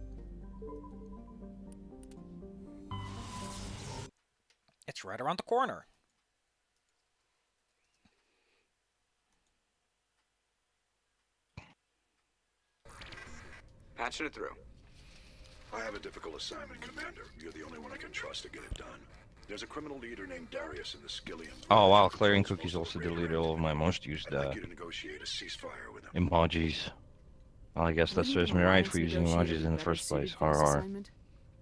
It's right around the corner. Patching it through. I have a difficult assignment, Commander. You're the only one I can trust to get it done. There's a criminal leader named Darius in the Skillian. Oh wow, clearing cookies also deleted all of my most used emojis. Well, I guess that serves me right for using emojis in the first place. RR.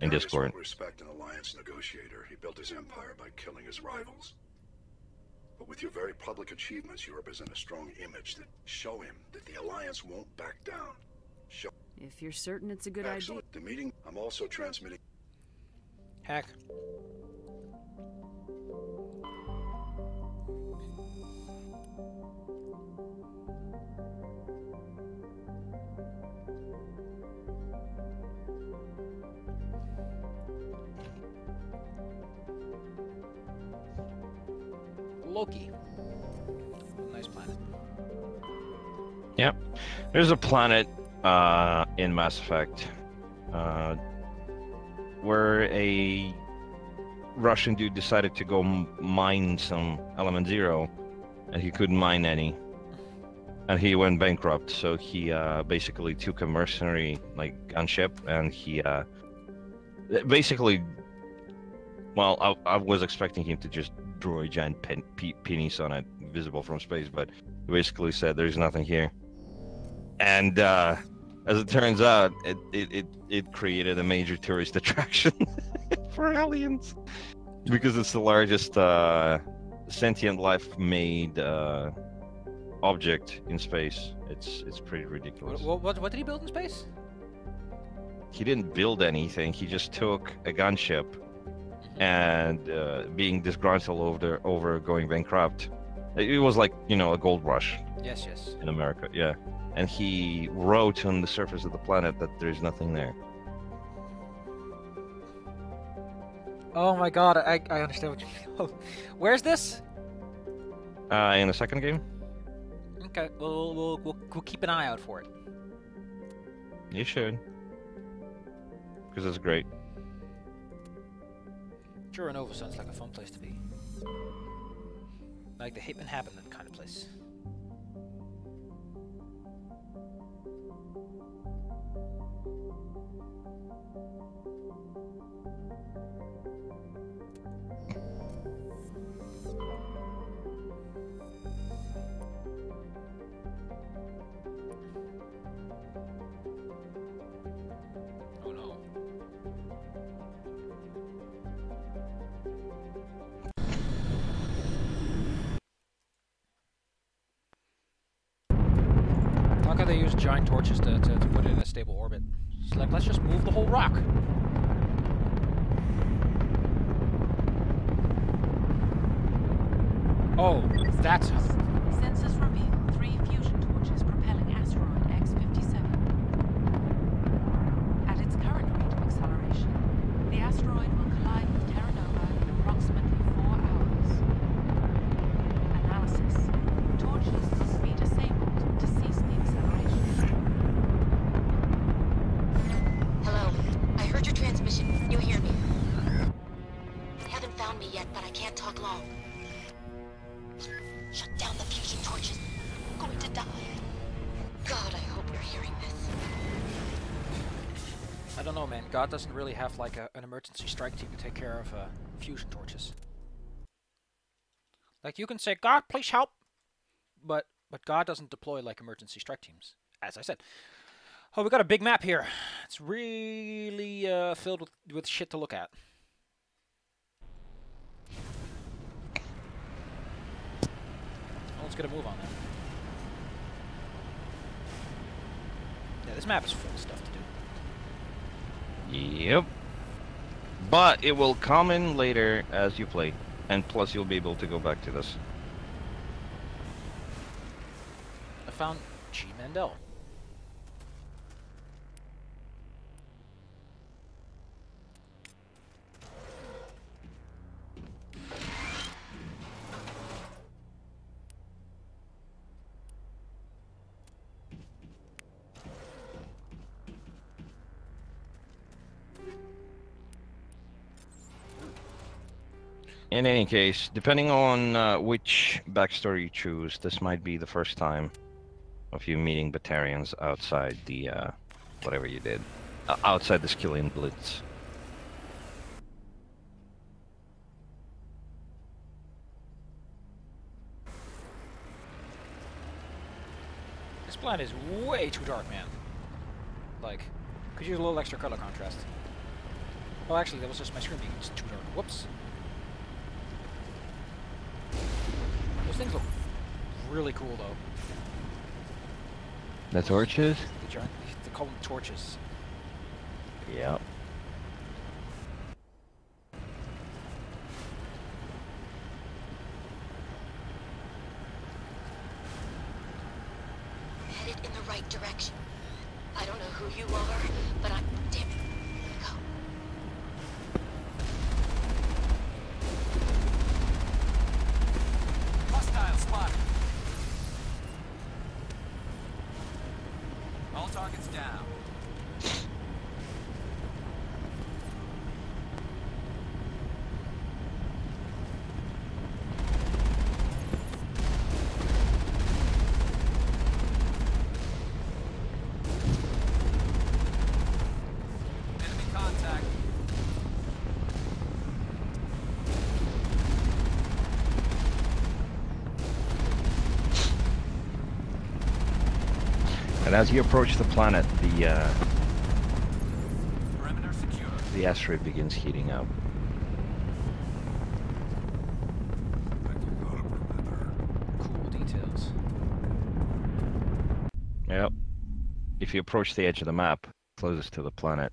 In Discord. Respect an alliance negotiator. He built his empire by killing his rivals. But with your very public achievements, you represent a strong image that show him that the alliance won't back down. If you're certain it's a good idea. The meeting, I'm also transmitting. Hack. Loki. Nice planet. Yep. There's a planet in Mass Effect where a Russian dude decided to go mine some Element Zero, and he couldn't mine any, and he went bankrupt. So he basically took a mercenary like gunship, and he basically, well, I was expecting him to just draw a giant penis on it, visible from space, but he basically said there's nothing here. And as it turns out, it created a major tourist attraction for aliens because it's the largest sentient life-made object in space. It's pretty ridiculous. What did he build in space? He didn't build anything. He just took a gunship, and being disgruntled over going bankrupt. It was like, you know, a gold rush. Yes, yes. In America, yeah. And he wrote on the surface of the planet that there's nothing there. Oh my god, I understand what you feel. Where's this? In the second game. Okay, we'll keep an eye out for it. You should. Because it's great. Sure, Nova sounds like a fun place to be. Like the Hitman Happening kind of place. Oh no. How can they use giant torches to put it in a stable orbit? It's like, let's just move the whole rock. Oh, that's how. Sensors reveal 3 fusion torches propelling Asteroid X-57. At its current rate of acceleration, the asteroid will collide with Terra Nova in approximately 4 hours. Analysis. Torches must be disabled to cease the acceleration. Hello. I heard your transmission. You hear me? They haven't found me yet, but I can't talk long. Shut down the fusion torches. I'm going to die. God, I hope you're hearing this. I don't know, man. God doesn't really have like an emergency strike team to take care of fusion torches. Like you can say, God, please help, but God doesn't deploy like emergency strike teams. As I said. Oh, we got a big map here. It's really filled with shit to look at. Let's get a move on that. Yeah, this map is full of stuff to do. Yep. But it will come in later as you play, and plus you'll be able to go back to this. I found G. Mandel. In any case, depending on which backstory you choose, this might be the first time of you meeting Batarians outside the, whatever you did. Outside the Skillian Blitz. This planet is way too dark, man. Like, could use a little extra color contrast. Oh, actually, that was just my screen being too dark. Whoops. Those things look really cool, though. The torches? The giant, they call them torches. Yeah. Headed in the right direction. I don't know who you are, but I'm damn it. Go. Hostile spotted. All targets down. Enemy contact. And as you approach the planet, Perimeter secure. the asteroid begins heating up. Cool details. Yep. If you approach the edge of the map, closest to the planet,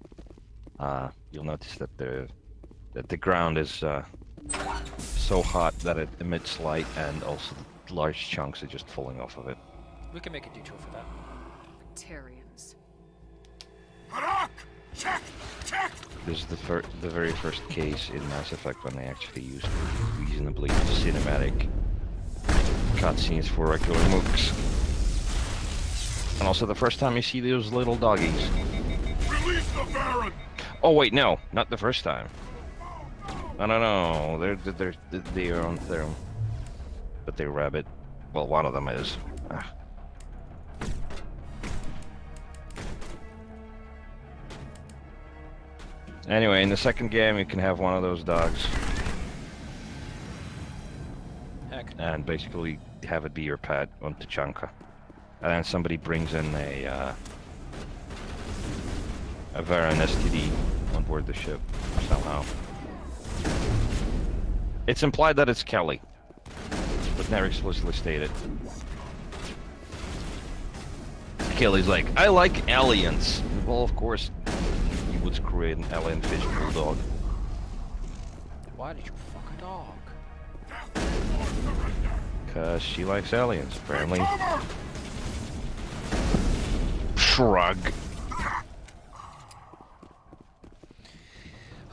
you'll notice that the ground is so hot that it emits light, and also large chunks are just falling off of it. We can make a detour for that. Tarians. This is the very first case in Mass Effect when they actually used reasonably cinematic cutscenes for regular mooks. And also the first time you see those little doggies. Release the Baron! Oh wait, no, not the first time. No, they're on their own. but they're rabbit. Well, one of them is. Ah. Anyway, in the second game, you can have one of those dogs. Heck. And basically have it be your pet on Tachanka. And then somebody brings in a Varan STD on board the ship somehow. It's implied that it's Kelly, but never explicitly stated. Kelly's like, I like aliens. Well, of course, you would create an alien fish bulldog. Why did you fuck a dog? Because she likes aliens, apparently. Shrug.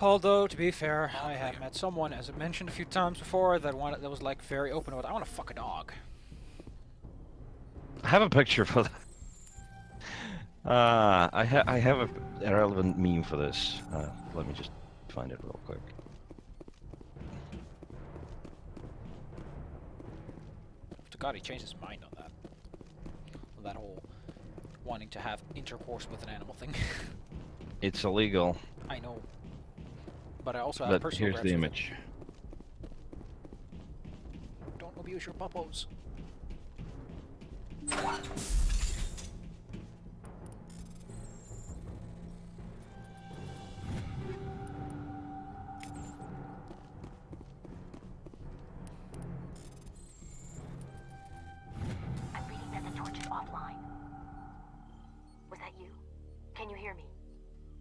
Although, to be fair, I have met someone, as I mentioned a few times before, that was like very open about, I want to fuck a dog. I have a picture for that. I have a relevant meme for this. Let me just find it real quick. God, he changed his mind on that. On that whole wanting to have intercourse with an animal thing. It's illegal. I know. But I also have But personal here's the image. Don't abuse your puppos.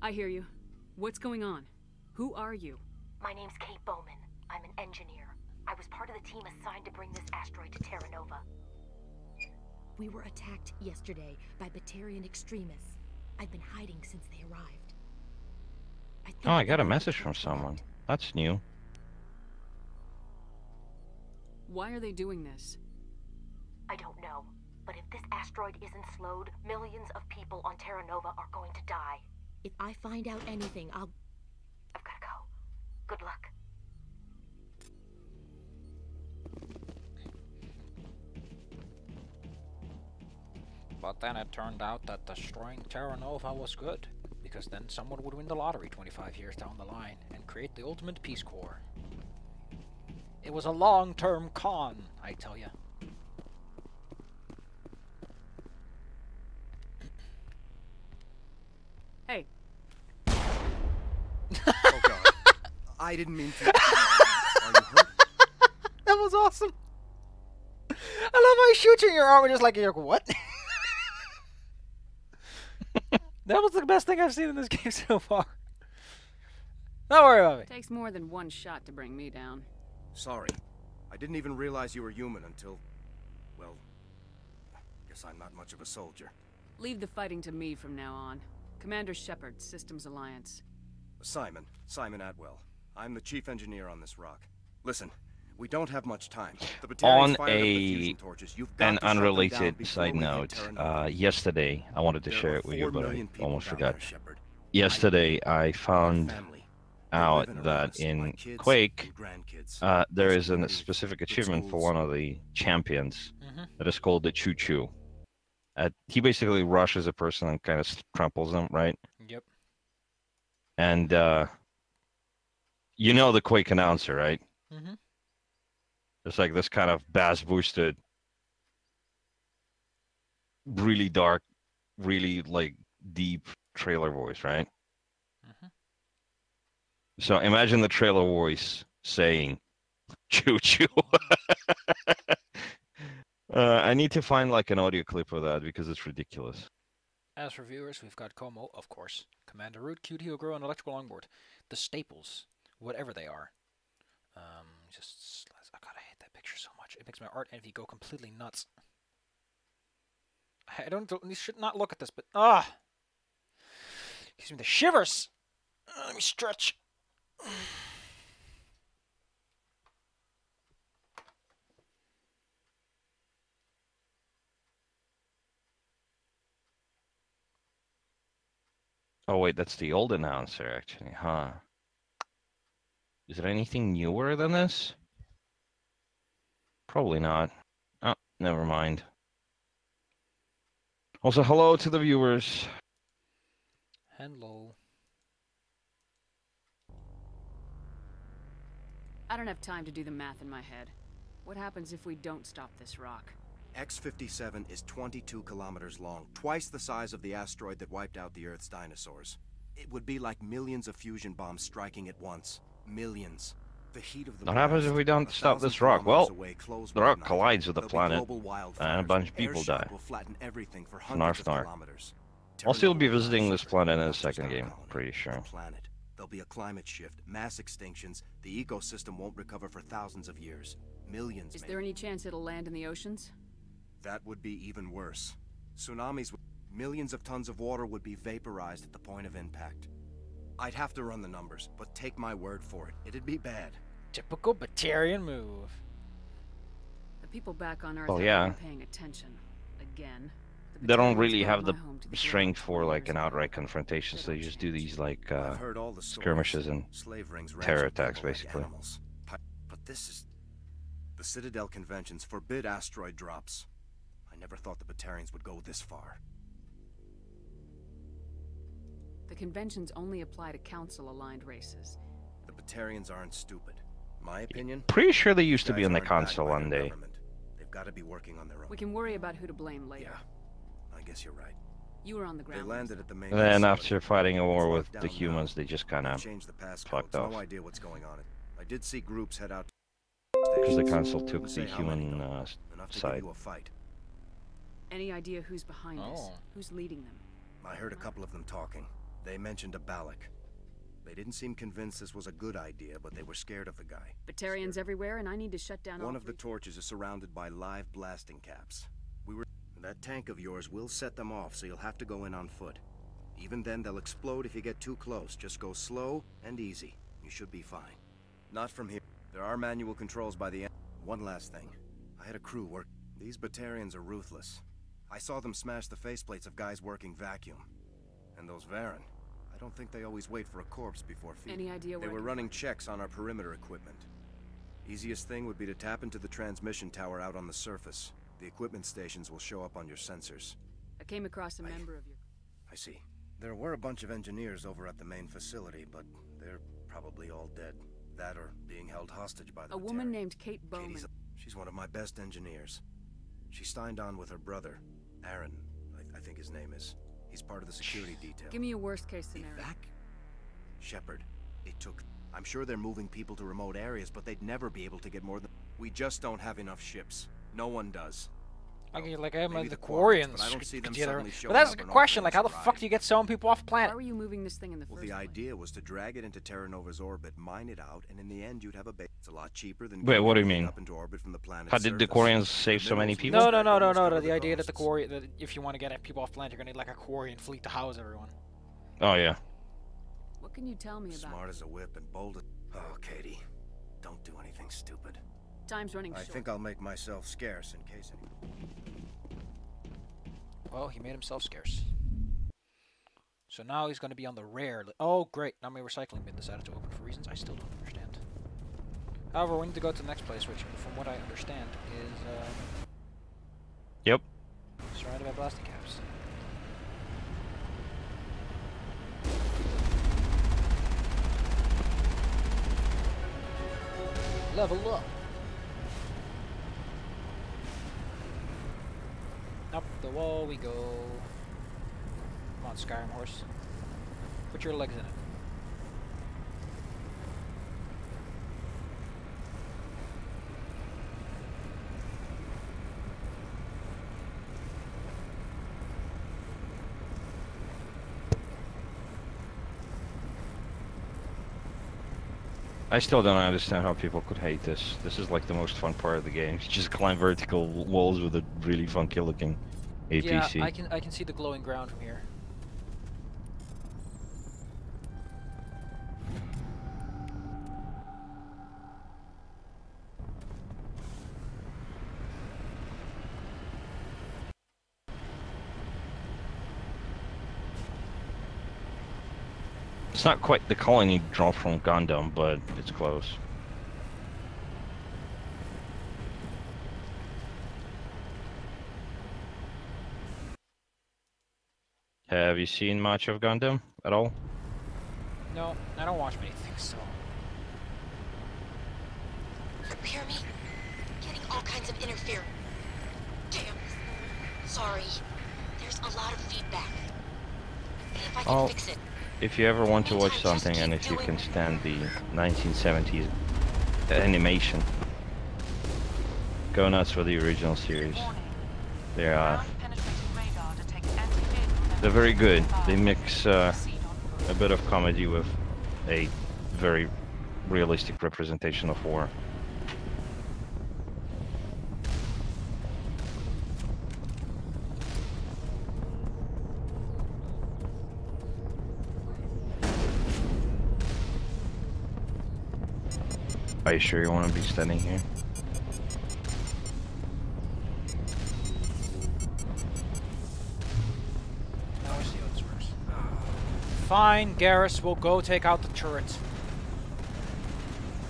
I hear you. What's going on? Who are you? My name's Kate Bowman. I'm an engineer. I was part of the team assigned to bring this asteroid to Terra Nova. We were attacked yesterday by Batarian extremists. I've been hiding since they arrived. Oh, I got a message from someone. That's new. Why are they doing this? I don't know. But if this asteroid isn't slowed, millions of people on Terra Nova are going to die. If I find out anything, I've gotta go. Good luck. But then it turned out that destroying Terra Nova was good, because then someone would win the lottery 25 years down the line and create the ultimate Peace Corps. It was a long-term con, I tell ya. Hey. Oh god. I didn't mean to. Are you hurt? That was awesome. I love how he shoots you in your arm and just like, you're like, what? That was the best thing I've seen in this game so far. Don't worry about me. Takes more than one shot to bring me down. Sorry. I didn't even realize you were human until... well... guess I'm not much of a soldier. Leave the fighting to me from now on. Commander Shepard, Systems Alliance. Simon Atwell. I'm the chief engineer on this rock. Listen, we don't have much time. The Batarians fired up the fusion torches. You've got An to shut them down unrelated before side we hit note, Terra Nova. yesterday, I wanted to There share are it with 4 you, but I million people almost down forgot. there, Shepard. Yesterday, I found out that in Quake, there is a specific achievement for one of the champions that is called the Choo Choo. He basically rushes a person and kind of tramples them, right? Yep. And you know the Quake announcer, right? Mm-hmm. It's like this kind of bass-boosted, really dark, really like deep trailer voice, right? Mm-hmm. So imagine the trailer voice saying, "Choo choo." I need to find like an audio clip of that because it's ridiculous. As for viewers, we've got Komo, of course, Commander Root, Cute Hero Girl, and Electrical Longboard. The staples, whatever they are. I gotta hate that picture so much. It makes my art envy go completely nuts. You should not look at this, but gives me the shivers. Let me stretch. Oh wait, that's the old announcer actually, huh? Is there anything newer than this? Probably not. Oh, never mind. Also, hello to the viewers. Hello. I don't have time to do the math in my head. What happens if we don't stop this rock? X-57 is 22 kilometers long, twice the size of the asteroid that wiped out the Earth's dinosaurs. It would be like millions of fusion bombs striking at once. Millions. The heat of the What happens if we don't stop this rock? Well, the rock collides with the planet, and a bunch of people die. Narf. I'll still be visiting this planet in the second game, pretty sure. There'll be a climate shift, mass extinctions, the ecosystem won't recover for thousands of years. Millions. Is there any chance it'll land in the oceans? That would be even worse. Tsunamis, millions of tons of water would be vaporized at the point of impact. I'd have to run the numbers, but take my word for it, it'd be bad. Typical Batarian move. The people back on Earth aren't paying attention. Again. They don't really have the strength for like an outright confrontation, so they just do these like skirmishes and terror attacks, basically. But this is... The Citadel conventions forbid asteroid drops. I never thought the Batarians would go this far. The conventions only apply to Council-aligned races. The Batarians aren't stupid. My opinion? Pretty sure they used to be on the console one day. They've got to be working on their own. We can worry about who to blame later. Yeah, I guess you're right. You were on the ground. They landed at the main. Then after fighting a war with the humans, they just kind of fucked off. No idea what's going on. I did see groups head out. Because the council took the human side. Any idea who's behind this? Who's leading them? I heard a couple of them talking. They mentioned a Balak. They didn't seem convinced this was a good idea, but they were scared of the guy. Batarians everywhere, and I need to shut down all One of the torches is surrounded by live blasting caps. That tank of yours will set them off, so you'll have to go in on foot. Even then, they'll explode if you get too close. Just go slow and easy. You should be fine. Not from here. There are manual controls by the end. One last thing. I had a crew work. These Batarians are ruthless. I saw them smash the faceplates of guys working vacuum. And those Varen, I don't think they always wait for a corpse before feeding. Any idea They were running checks on our perimeter equipment. Easiest thing would be to tap into the transmission tower out on the surface. The equipment stations will show up on your sensors. I came across a member of your... I see. There were a bunch of engineers over at the main facility, but they're probably all dead. That or being held hostage by the A woman named Kate Bowman. She's one of my best engineers. She signed on with her brother, Aaron, I think his name is. He's part of the security detail. Give me a worst-case scenario. Shepard, it took... I'm sure they're moving people to remote areas, but they'd never be able to get more than... We just don't have enough ships. No one does. Okay, like I'm the Quarians. But I don't see them but that's a good question. Like, how the fuck do you get so many people off planet? Why were you moving this thing in the first place? Well, the idea was to drag it into Terra Nova's orbit, mine it out, and in the end you'd have a base. It's a lot cheaper than... Wait, what do you mean? Up into orbit from the how did the Quarians save so many people? No. The idea that that if you want to get people off planet, you're gonna need like a Quarian fleet to house everyone. Oh yeah. What can you tell me about? Smart as a whip and bold as... Oh, Katie, don't do anything stupid. Time's running short. I think I'll make myself scarce in case any... Well, he made himself scarce. So now he's going to be on the rare... Oh, great. Now my recycling bin decided to open for reasons I still don't understand. However, we need to go to the next place, which, from what I understand, is... Yep. Surrounded by blasting caps. Level up. Up the wall we go. Come on, Skyrim horse. Put your legs in it. I still don't understand how people could hate this. This is like the most fun part of the game. You just climb vertical walls with a really funky looking APC. Yeah, I can see the glowing ground from here. It's not quite the colony drop from Gundam, but it's close. Have you seen much of Gundam at all? No, I don't watch many things, so... You hear me? Getting all kinds of interference. Damn. Sorry. There's a lot of feedback. See if I can fix it. If you ever want to watch something and if you can stand the 1970s animation, go nuts for the original series. They're very good. They mix a bit of comedy with a very realistic representation of war. Are you sure you want to be standing here? Now I see how this works. Fine, Garrus, we'll go take out the turret.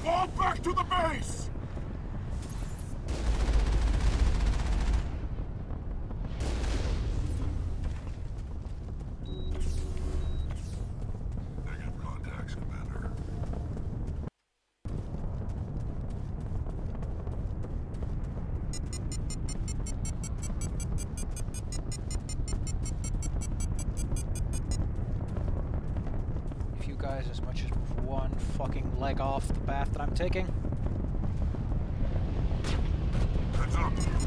Fall back to the base! Negative contacts, Commander. If you guys as much as move one fucking leg off the path that I'm taking.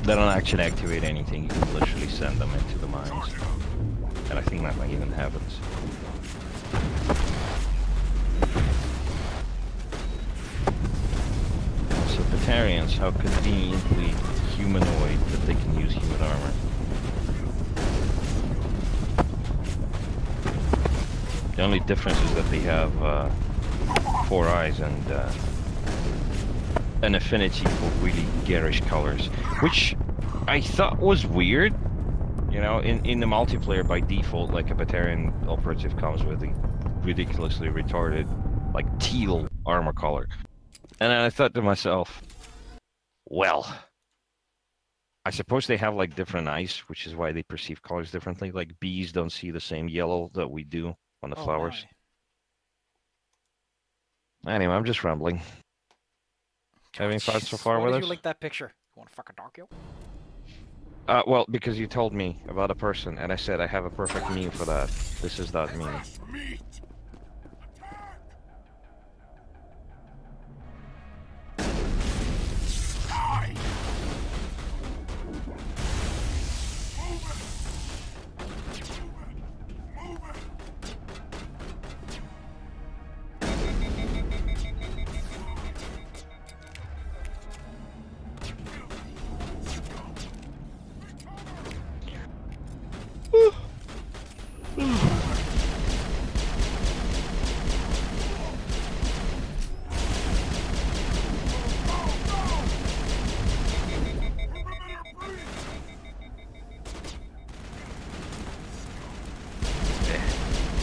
They don't actually activate anything, you can literally send them into the mines. And I think that might even happens. So Batarians, how conveniently humanoid that they can use human armor. The only difference is that they have 4 eyes and an affinity for really garish colors, which I thought was weird. You know, in the multiplayer by default, like a Batarian operative comes with a ridiculously retarded, like teal armor color. And then I thought to myself, well, I suppose they have like different eyes, which is why they perceive colors differently. Like bees don't see the same yellow that we do on the flowers. Anyway, I'm just rambling. Having fun so far with us? Why did you link that picture? You want to fucking dark you? Well, because you told me about a person, and I said I have a perfect meme for that. This is that meme.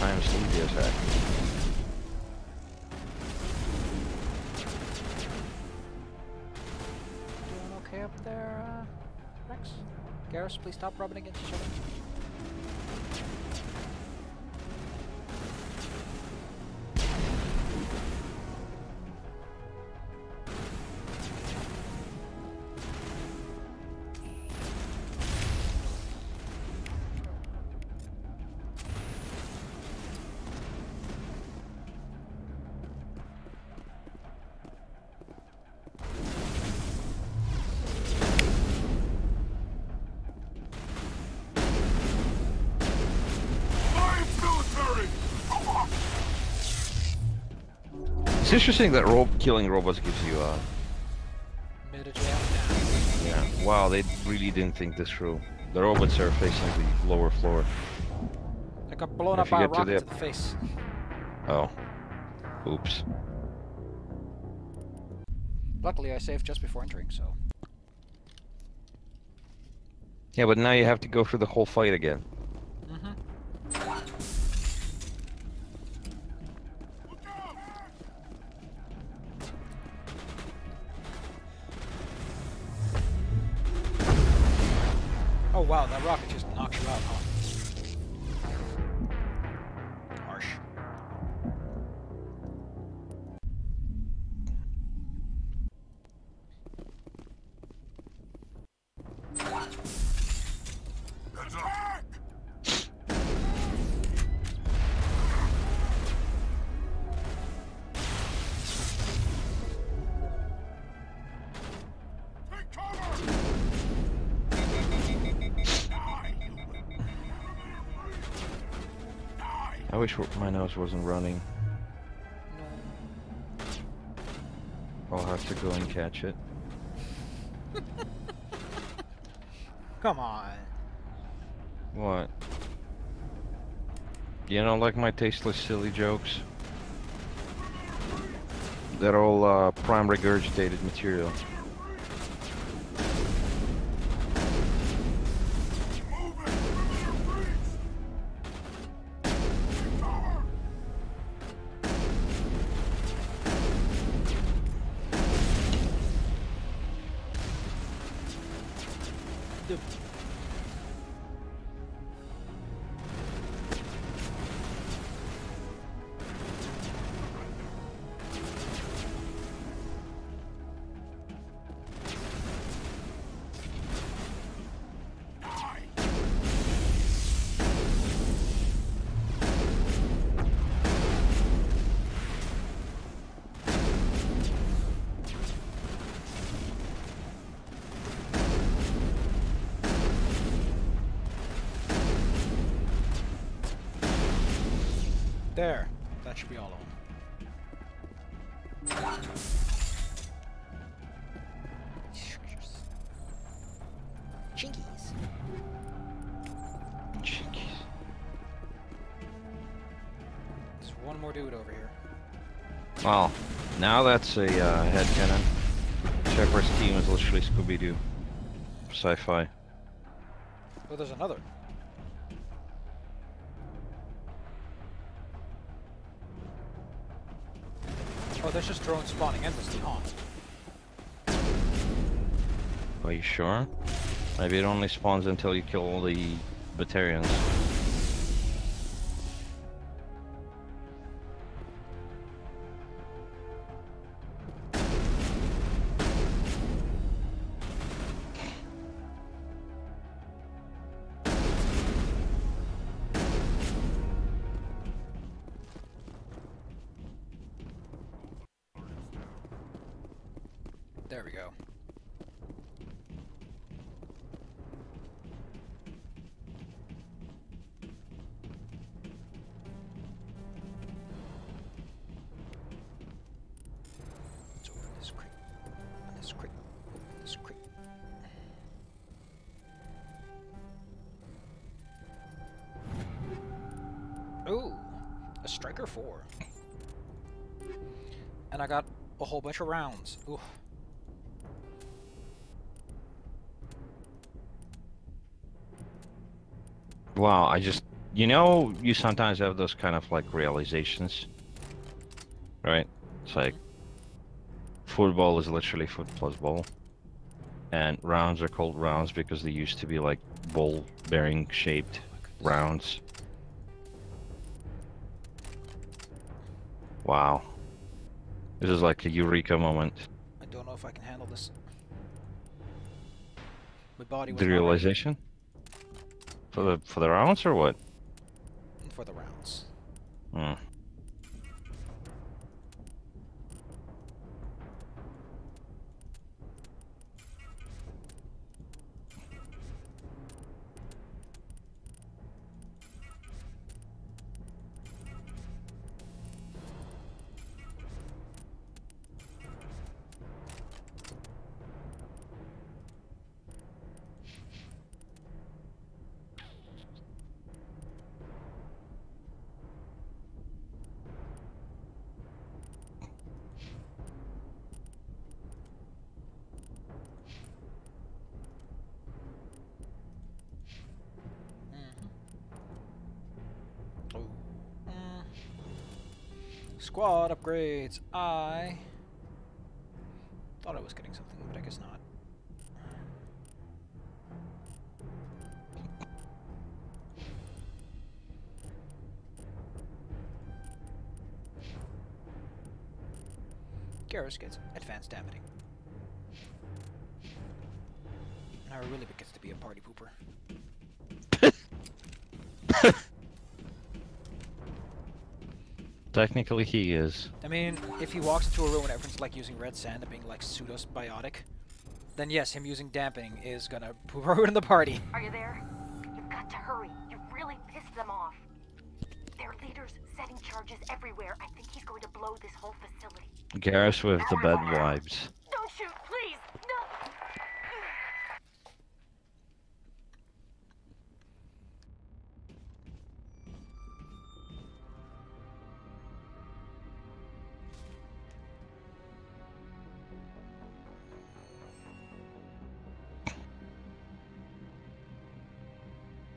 I'm sleepy as heck. Doing okay up there, Rex? Garrus, please stop rubbing against each other. It's interesting that killing robots gives you yeah. Wow, they really didn't think this through. The robots are facing the lower floor. I got blown up by a rocket to the face. Oh. Oops. Luckily, I saved just before entering, so... Yeah, but now you have to go through the whole fight again. Oh wow, that rocket just knocks you out, huh? wish my nose wasn't running. I'll have to go and catch it. Come on. What? You don't like my tasteless, silly jokes? They're all prime regurgitated material. There. That should be all of them. Chinkies. Chinkies. There's one more dude over here. Well, now that's a headcanon. Shepard's team is literally Scooby-Doo. Sci-fi. Oh, there's another. Oh, there's just drones spawning endlessly, huh? Are you sure? Maybe it only spawns until you kill all the Batarians. There we go. Let's open this crate. And this crate. This crate. Ooh, a Striker 4. And I got a whole bunch of rounds. Ooh. Wow, I just... You know, you sometimes have those kind of, like, realizations. Right? It's like... Football is literally foot plus ball. And rounds are called rounds because they used to be, like, ball-bearing shaped rounds. Wow. This is like a eureka moment. I don't know if I can handle this. My body was The realization? For the rounds or what? For the rounds. Hmm. Squad upgrades. I thought I was getting something, but I guess not. Garrus gets advanced damaging. Now he really gets to be a party pooper. Technically he is. I mean, if he walks into a room and everyone's like using red sand and being like pseudo-biotic, then yes, him using dampening is gonna ruin the party. Are you there? You've got to hurry. You really pissed them off. Their leader Peter's setting charges everywhere. I think he's going to blow this whole facility. Garrus with the bad vibes. Don't shoot, please! No!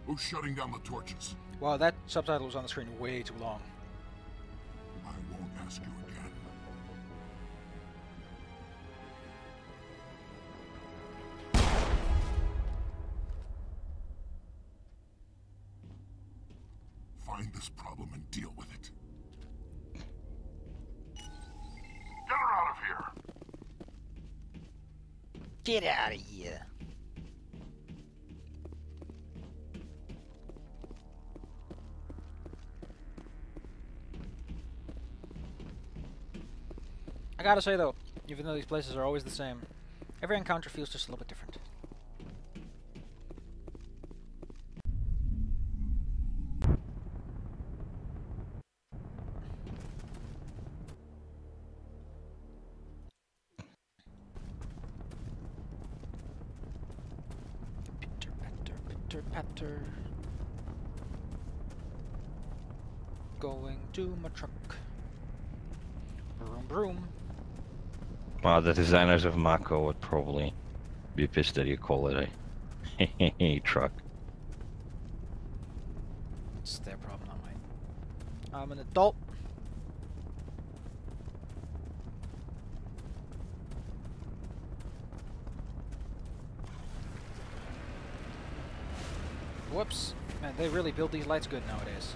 Who's shutting down the torches? Wow, that subtitle was on the screen way too long. I won't ask you again. Find this problem and deal with it. Get her out of here! Get out of here. I gotta say though, even though these places are always the same, every encounter feels just a little bit different. Pitter patter, pitter patter. Going to my truck. Broom broom. Well, the designers of Mako would probably be pissed that you call it a truck. It's their problem, not mine. I'm an adult. Whoops. Man, they really build these lights good nowadays.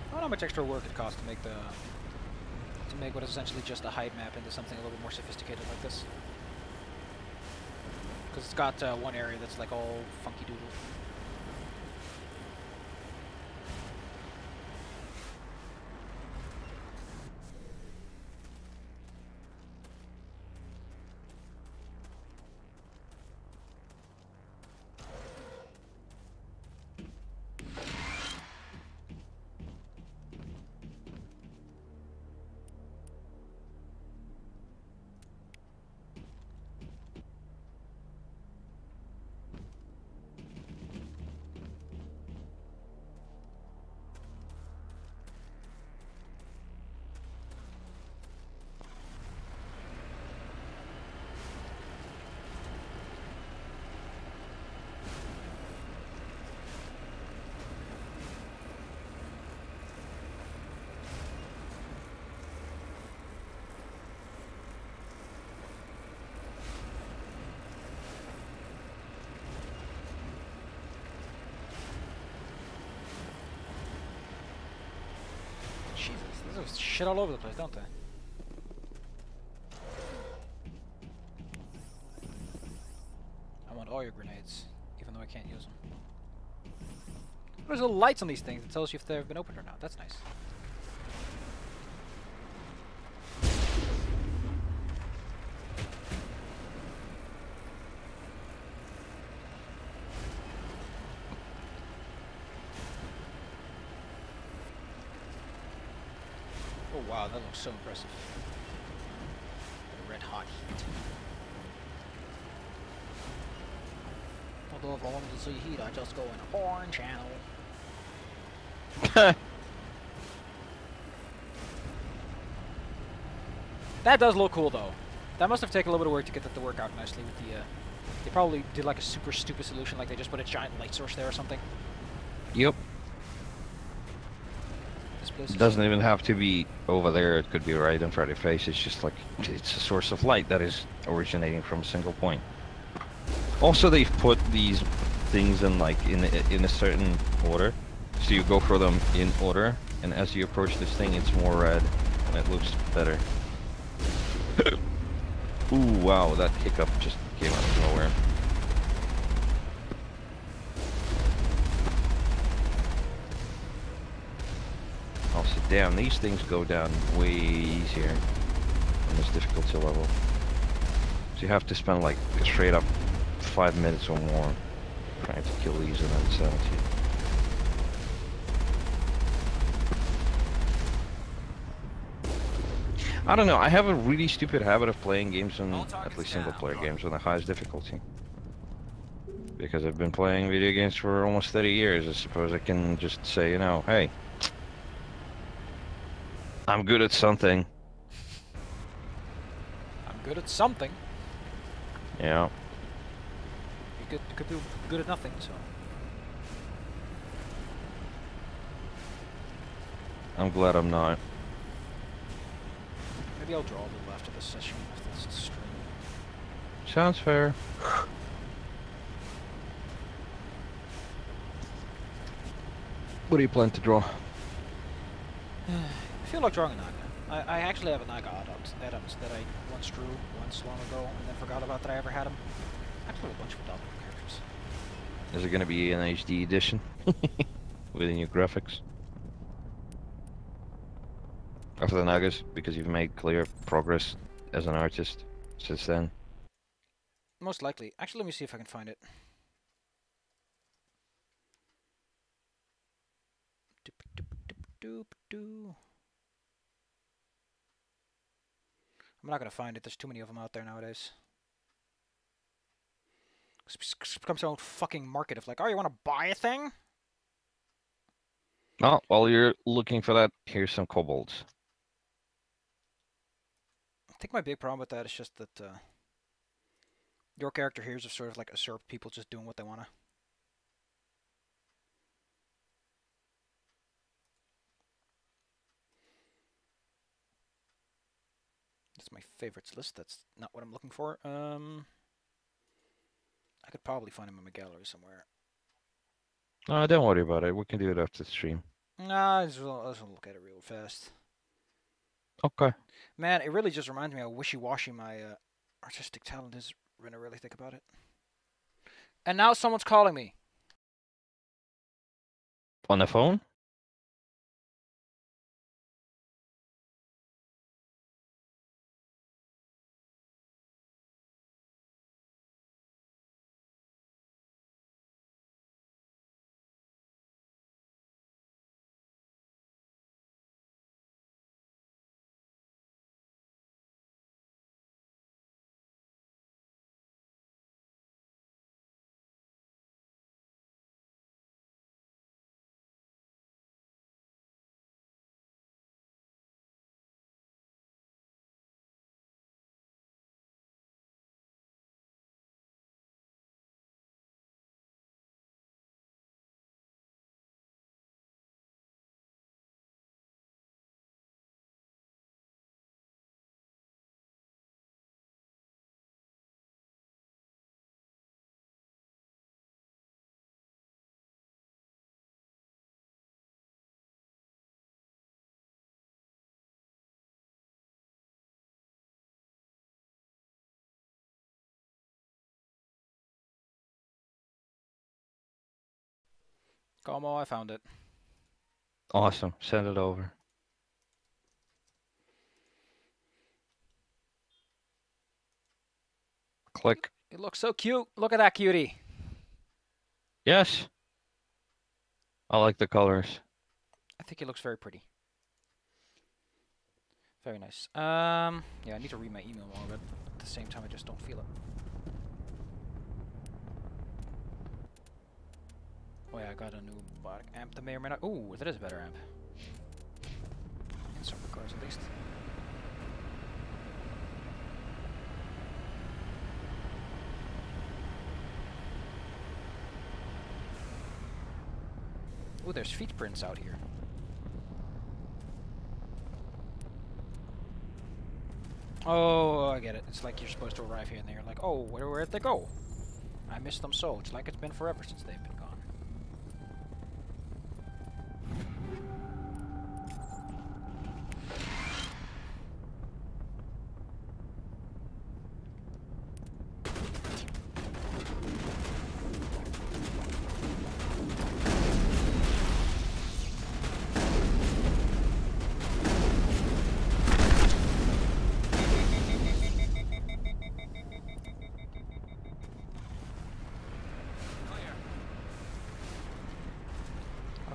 I don't know how much extra work it costs to make what is essentially just a height map into something a little bit more sophisticated like this. Because it's got one area that's like all funky doodle. Jesus, there's shit all over the place, don't they? I want all your grenades, even though I can't use them. There's little lights on these things that tells you if they've been opened or not. That's nice. Oh wow, that looks so impressive. The red hot heat. Although if I wanted to see heat, I just go in a porn channel. That does look cool though. That must have taken a little bit of work to get that to work out nicely with the, they probably did like a super stupid solution, like they just put a giant light source there or something. Yep. This place It is doesn't even have to be over there. It could be right in front of your face. It's just like it's a source of light that is originating from a single point. Also, they've put these things in like in a certain order, so you go for them in order, and as you approach this thing, it's more red, and it looks better. Ooh, wow, that hiccup just came out of nowhere. Also, damn, these things go down way easier on this difficulty level. So you have to spend like straight up 5 minutes or more trying to kill these and then 70. I don't know, I have a really stupid habit of playing games on, at least single player games, on the highest difficulty. Because I've been playing video games for almost 30 years, I suppose I can just say, you know, hey, I'm good at something. I'm good at something. Yeah. You could be good at nothing, so. I'm glad I'm not. Maybe I'll draw a little after this session, after this stream. Sounds fair. What do you plan to draw? I feel like drawing a Naga. I actually have a Naga Adams that I once drew once long ago and then forgot about that I ever had him. Actually, a bunch of adopted characters. Is it going to be an HD edition with the new graphics? After the Nagas, because you've made clear progress as an artist since then. Most likely. Actually, let me see if I can find it. I'm not gonna find it. There's too many of them out there nowadays. It's become its own fucking market of like, oh, you want to buy a thing? Well, while you're looking for that, here's some kobolds. I think my big problem with that is just that your character here is just sort of like usurped people just doing what they want to. That's my favorites list. That's not what I'm looking for. I could probably find him in my gallery somewhere. Don't worry about it. We can do it after the stream. Nah, I'll just look at it real fast. Okay. Man, it really just reminds me how wishy-washy my artistic talent is when I really think about it. And now someone's calling me. On the phone? Komo, I found it. Awesome. Send it over. Click. It looks so cute. Look at that cutie. Yes. I like the colors. I think he looks very pretty. Very nice. Yeah, I need to read my email more, but at the same time, I just don't feel it. Oh yeah, I got a new robotic amp that may or may not. Ooh, that is a better amp. In some regards, at least. Ooh, there's feet prints out here. Oh, I get it. It's like you're supposed to arrive here and then you're like, oh, where'd they go? I miss them so. It's like it's been forever since they've been gone.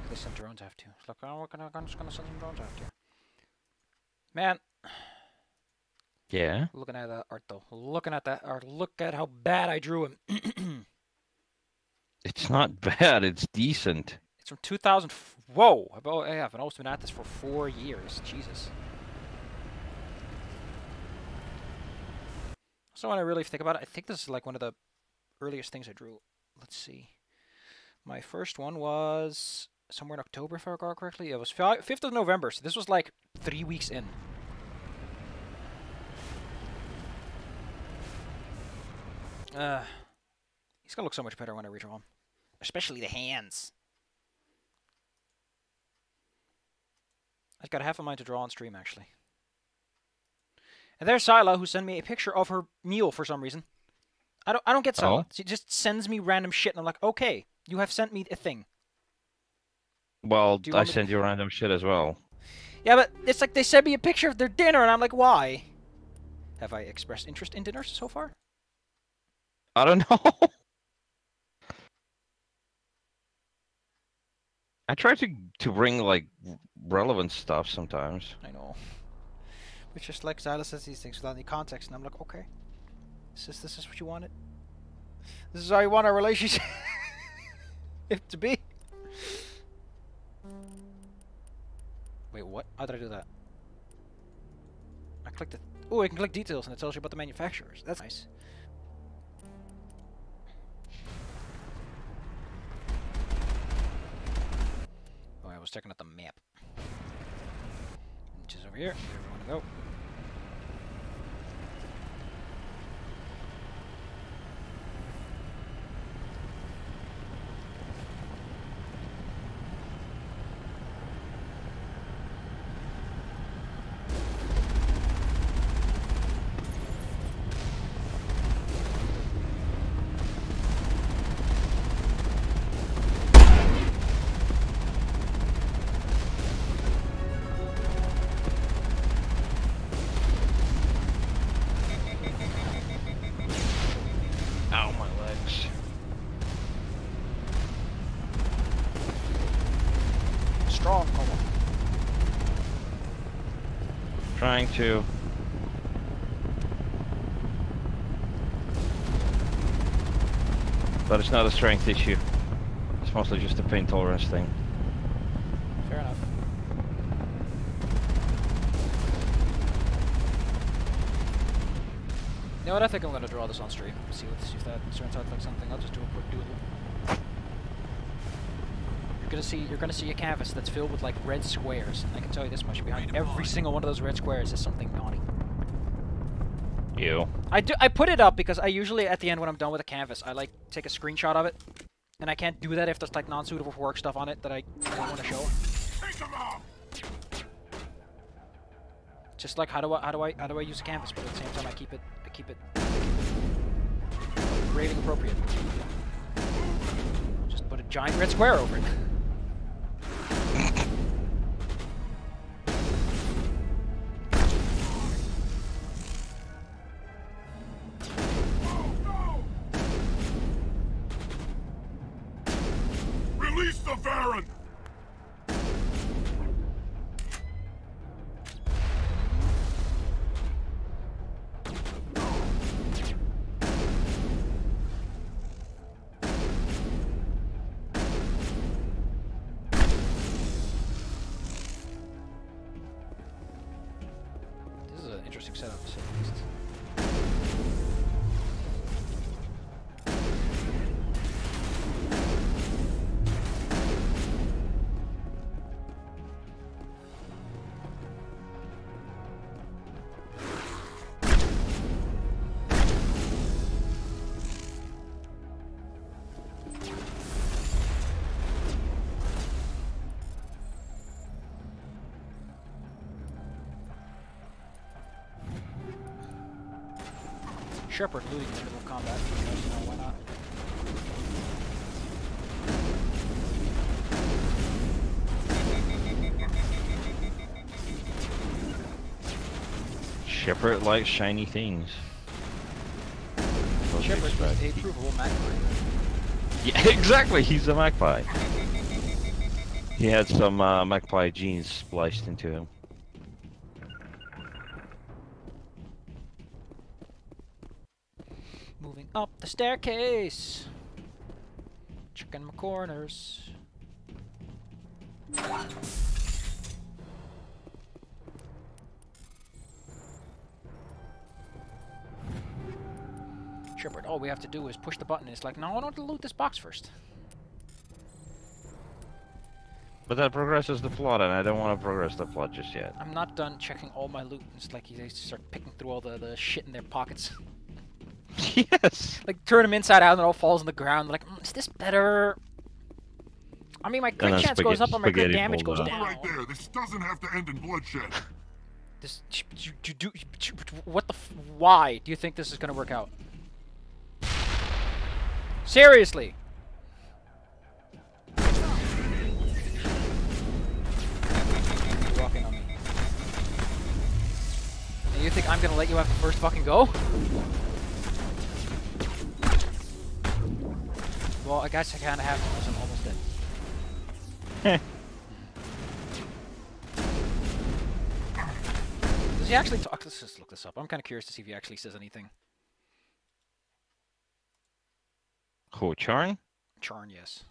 They sent drones after you. It's like, oh, I'm just gonna send some drones after you. Man. Yeah? Looking at that art, though. Looking at that art. Look at how bad I drew him. It's not bad. It's decent. It's from 2000. Whoa! I haven't almost been at this for 4 years. Jesus. So when I really think about it, I think this is like one of the earliest things I drew. Let's see. My first one was somewhere in October, if I recall correctly. It was 5th of November, so this was like 3 weeks in. He's gonna look so much better when I redraw him. Especially the hands. I've got half a mind to draw on stream, actually. And there's Sila, who sent me a picture of her meal for some reason. I don't get Sila. She just sends me random shit, and I'm like, okay, you have sent me a thing. Well, I send you random shit as well. Yeah, but it's like they sent me a picture of their dinner, and I'm like, why? Have I expressed interest in dinners so far? I don't know. I try to bring, like, relevant stuff sometimes. I know. It's just like Zyla says these things without any context, and I'm like, okay. This is what you wanted? This is how you want our relationship to be? Wait, what? How did I do that? I clicked it. Oh, I can click details and it tells you about the manufacturers. That's nice. Oh, I was checking out the map. Which is over here. Where we want to go. Trying to. But it's not a strength issue. It's mostly just a pain tolerance thing. Fair enough. You know what? I think I'm gonna draw this on stream. See if that turns out like something. I'll just do a quick doodle. You're gonna see a canvas that's filled with like red squares. I can tell you this much: behind every single one of those red squares is something naughty. Ew. I put it up because I usually at the end when I'm done with a canvas, I like take a screenshot of it, and I can't do that if there's like non-suitable for work stuff on it that I don't want to show. Just like how do I use a canvas, but at the same time I keep it grading appropriate. Just put a giant red square over it. Release the Baron! This is an interesting setup, to say the least. Shepard looting in the middle of combat. Because, you know, why not? Shepard likes shiny things. Shepard is a provable magpie. Yeah, exactly. He's a magpie. He had some magpie genes spliced into him. Moving up the staircase. Checking my corners. Shepard, all we have to do is push the button. It's like, no, I want to loot this box first. But that progresses the plot, and I don't want to progress the plot just yet. I'm not done checking all my loot. It's like they start picking through all the shit in their pockets. Yes! Like, turn them inside out and it all falls on the ground. They're like, is this better? I mean, my crit chance goes up and my crit damage goes down. Right there. This doesn't have to end in bloodshed. This, what the why do you think this is gonna work out? Seriously! Walking on me. And you think I'm gonna let you have the first fucking go? Well, I guess I kinda have to because I'm almost dead. Does he actually talk? Let's just look this up. I'm kinda curious to see if he actually says anything. Who, Charn? Charn, yes.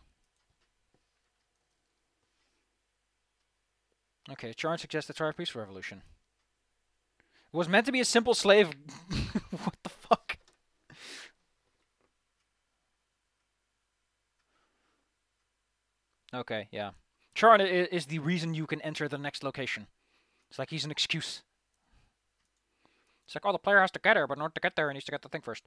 Okay, Charn suggests the Tribe Peaceful Revolution. It was meant to be a simple slave. What the fuck? Okay, yeah. Charn is the reason you can enter the next location. It's like he's an excuse. It's like, oh, the player has to get there, but in order to get there, he needs to get the thing first.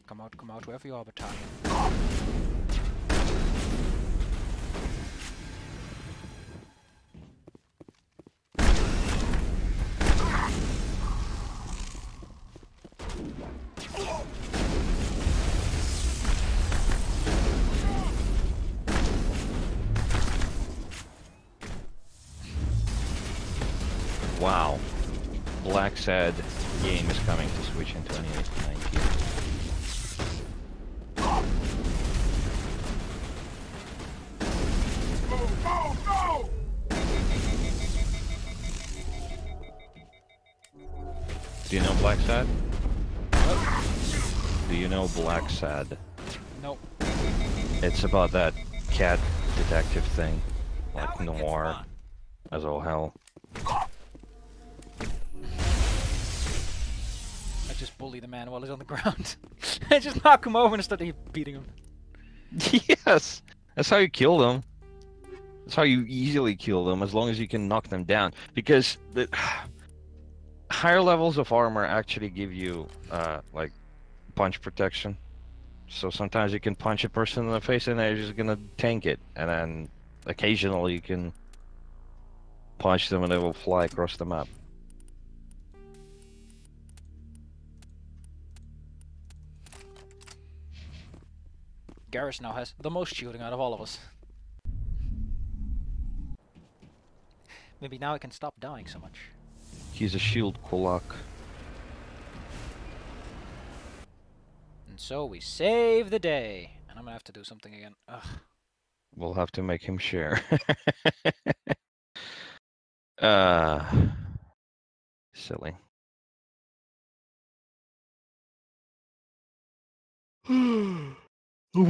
Come out, wherever you are, battalion. Wow. Black Sad game is coming to Switch in 2019. Go! Do you know Black Sad? Do you know Black Sad? Nope. It's about that cat detective thing. Like noir. As all hell. I just bully the man while he's on the ground. I just knock him over and start beating him. Yes! That's how you kill them. That's how you easily kill them, as long as you can knock them down. Because the higher levels of armor actually give you, like, punch protection. So sometimes you can punch a person in the face and they're just gonna tank it. And then occasionally you can punch them and they will fly across the map. Garrus now has the most shielding out of all of us. Maybe now I can stop dying so much. He's a shield kulak. And so we save the day. And I'm gonna have to do something again. Ugh. We'll have to make him share. Silly. Do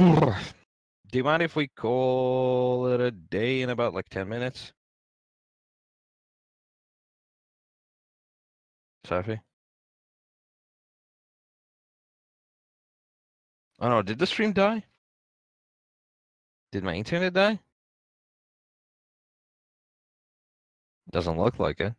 you mind if we call it a day in about like 10 minutes? Sci-fi? Oh no, did the stream die? Did my internet die? Doesn't look like it.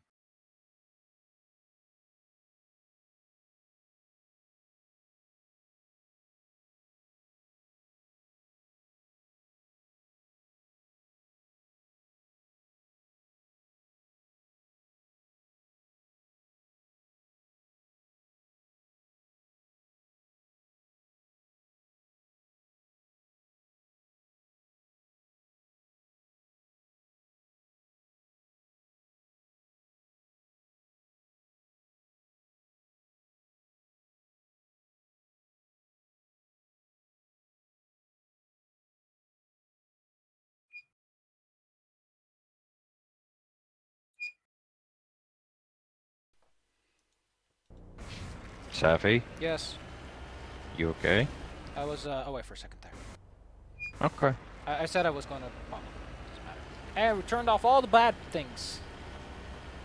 Safi, Yes. you okay? I was away for a second there. Okay. I said I was gonna. Well, doesn't matter. And we turned off all the bad things.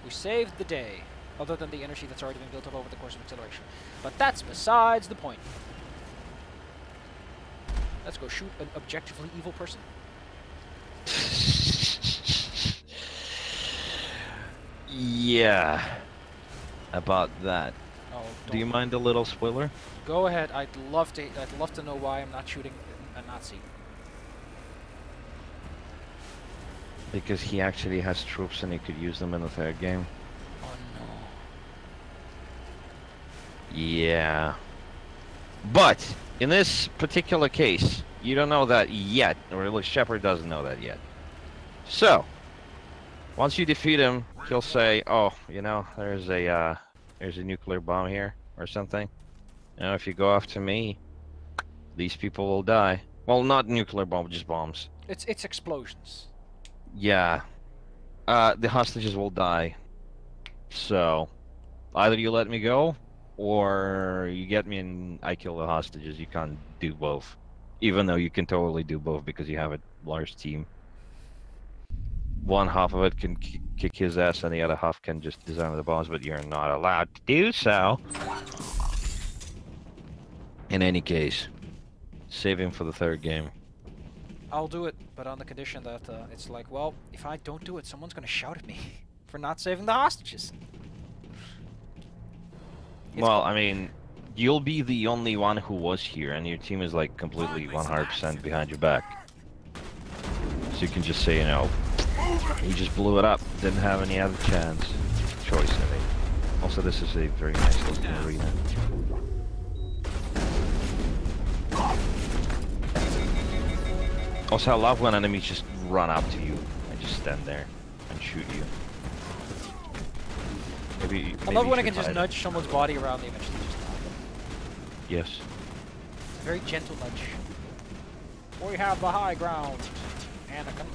We saved the day, other than the energy that's already been built up over the course of acceleration. But that's besides the point. Let's go shoot an objectively evil person. Yeah. About that. Oh, Do you mind a little spoiler? Go ahead. I'd love to know why I'm not shooting a Nazi. Because he actually has troops and he could use them in the third game. Oh no. Yeah. But in this particular case, you don't know that yet, or at least Shepard doesn't know that yet. So, once you defeat him, he'll say, "Oh, you know, there's a nuclear bomb here or something. You know, if you go after me, these people will die. Well, not nuclear bomb, just bombs. It's explosions. Yeah. The hostages will die. So, either you let me go, or you get me and I kill the hostages. You can't do both. Even though you can totally do both because you have a large team. One half of it can kick his ass and the other half can just disarm the bombs, but you're not allowed to do so. In any case, save him for the third game. I'll do it, but on the condition that it's like, well, if I don't do it, someone's gonna shout at me for not saving the hostages. Well, I mean, you'll be the only one who was here, and your team is like completely 100% behind your back. So you can just say, you know, he just blew it up, didn't have any other choice. I mean, also this is a very nice looking arena. Also, I love when enemies just run up to you and just stand there and shoot you. Maybe I love when I can should just hide nudge someone's body around and eventually just die. Yes. It's a very gentle nudge. We have the high ground, Anakin.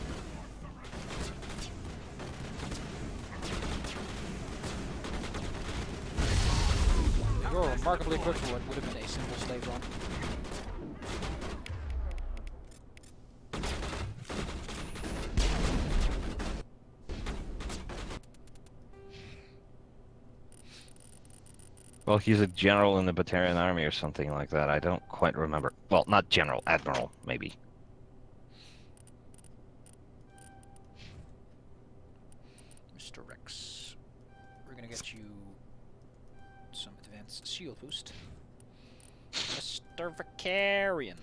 You're remarkably quick for what would have been a simple slave run. Well, he's a general in the Batarian army or something like that. I don't quite remember. Well, not general, admiral, maybe. Mr. Rex, we're gonna get you some advanced shield boost. Mr. Vicarian.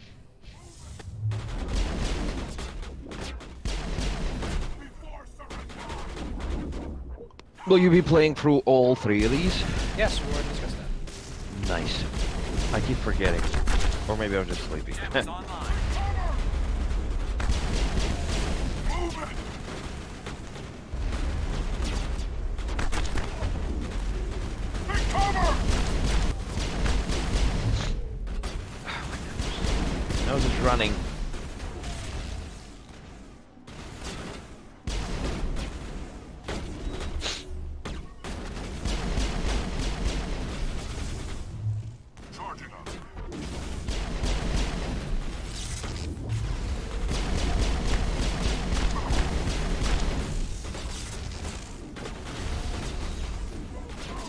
Will you be playing through all three of these? Yes, we already discussed that. Nice. I keep forgetting. Or maybe I'm just sleepy. I was just running.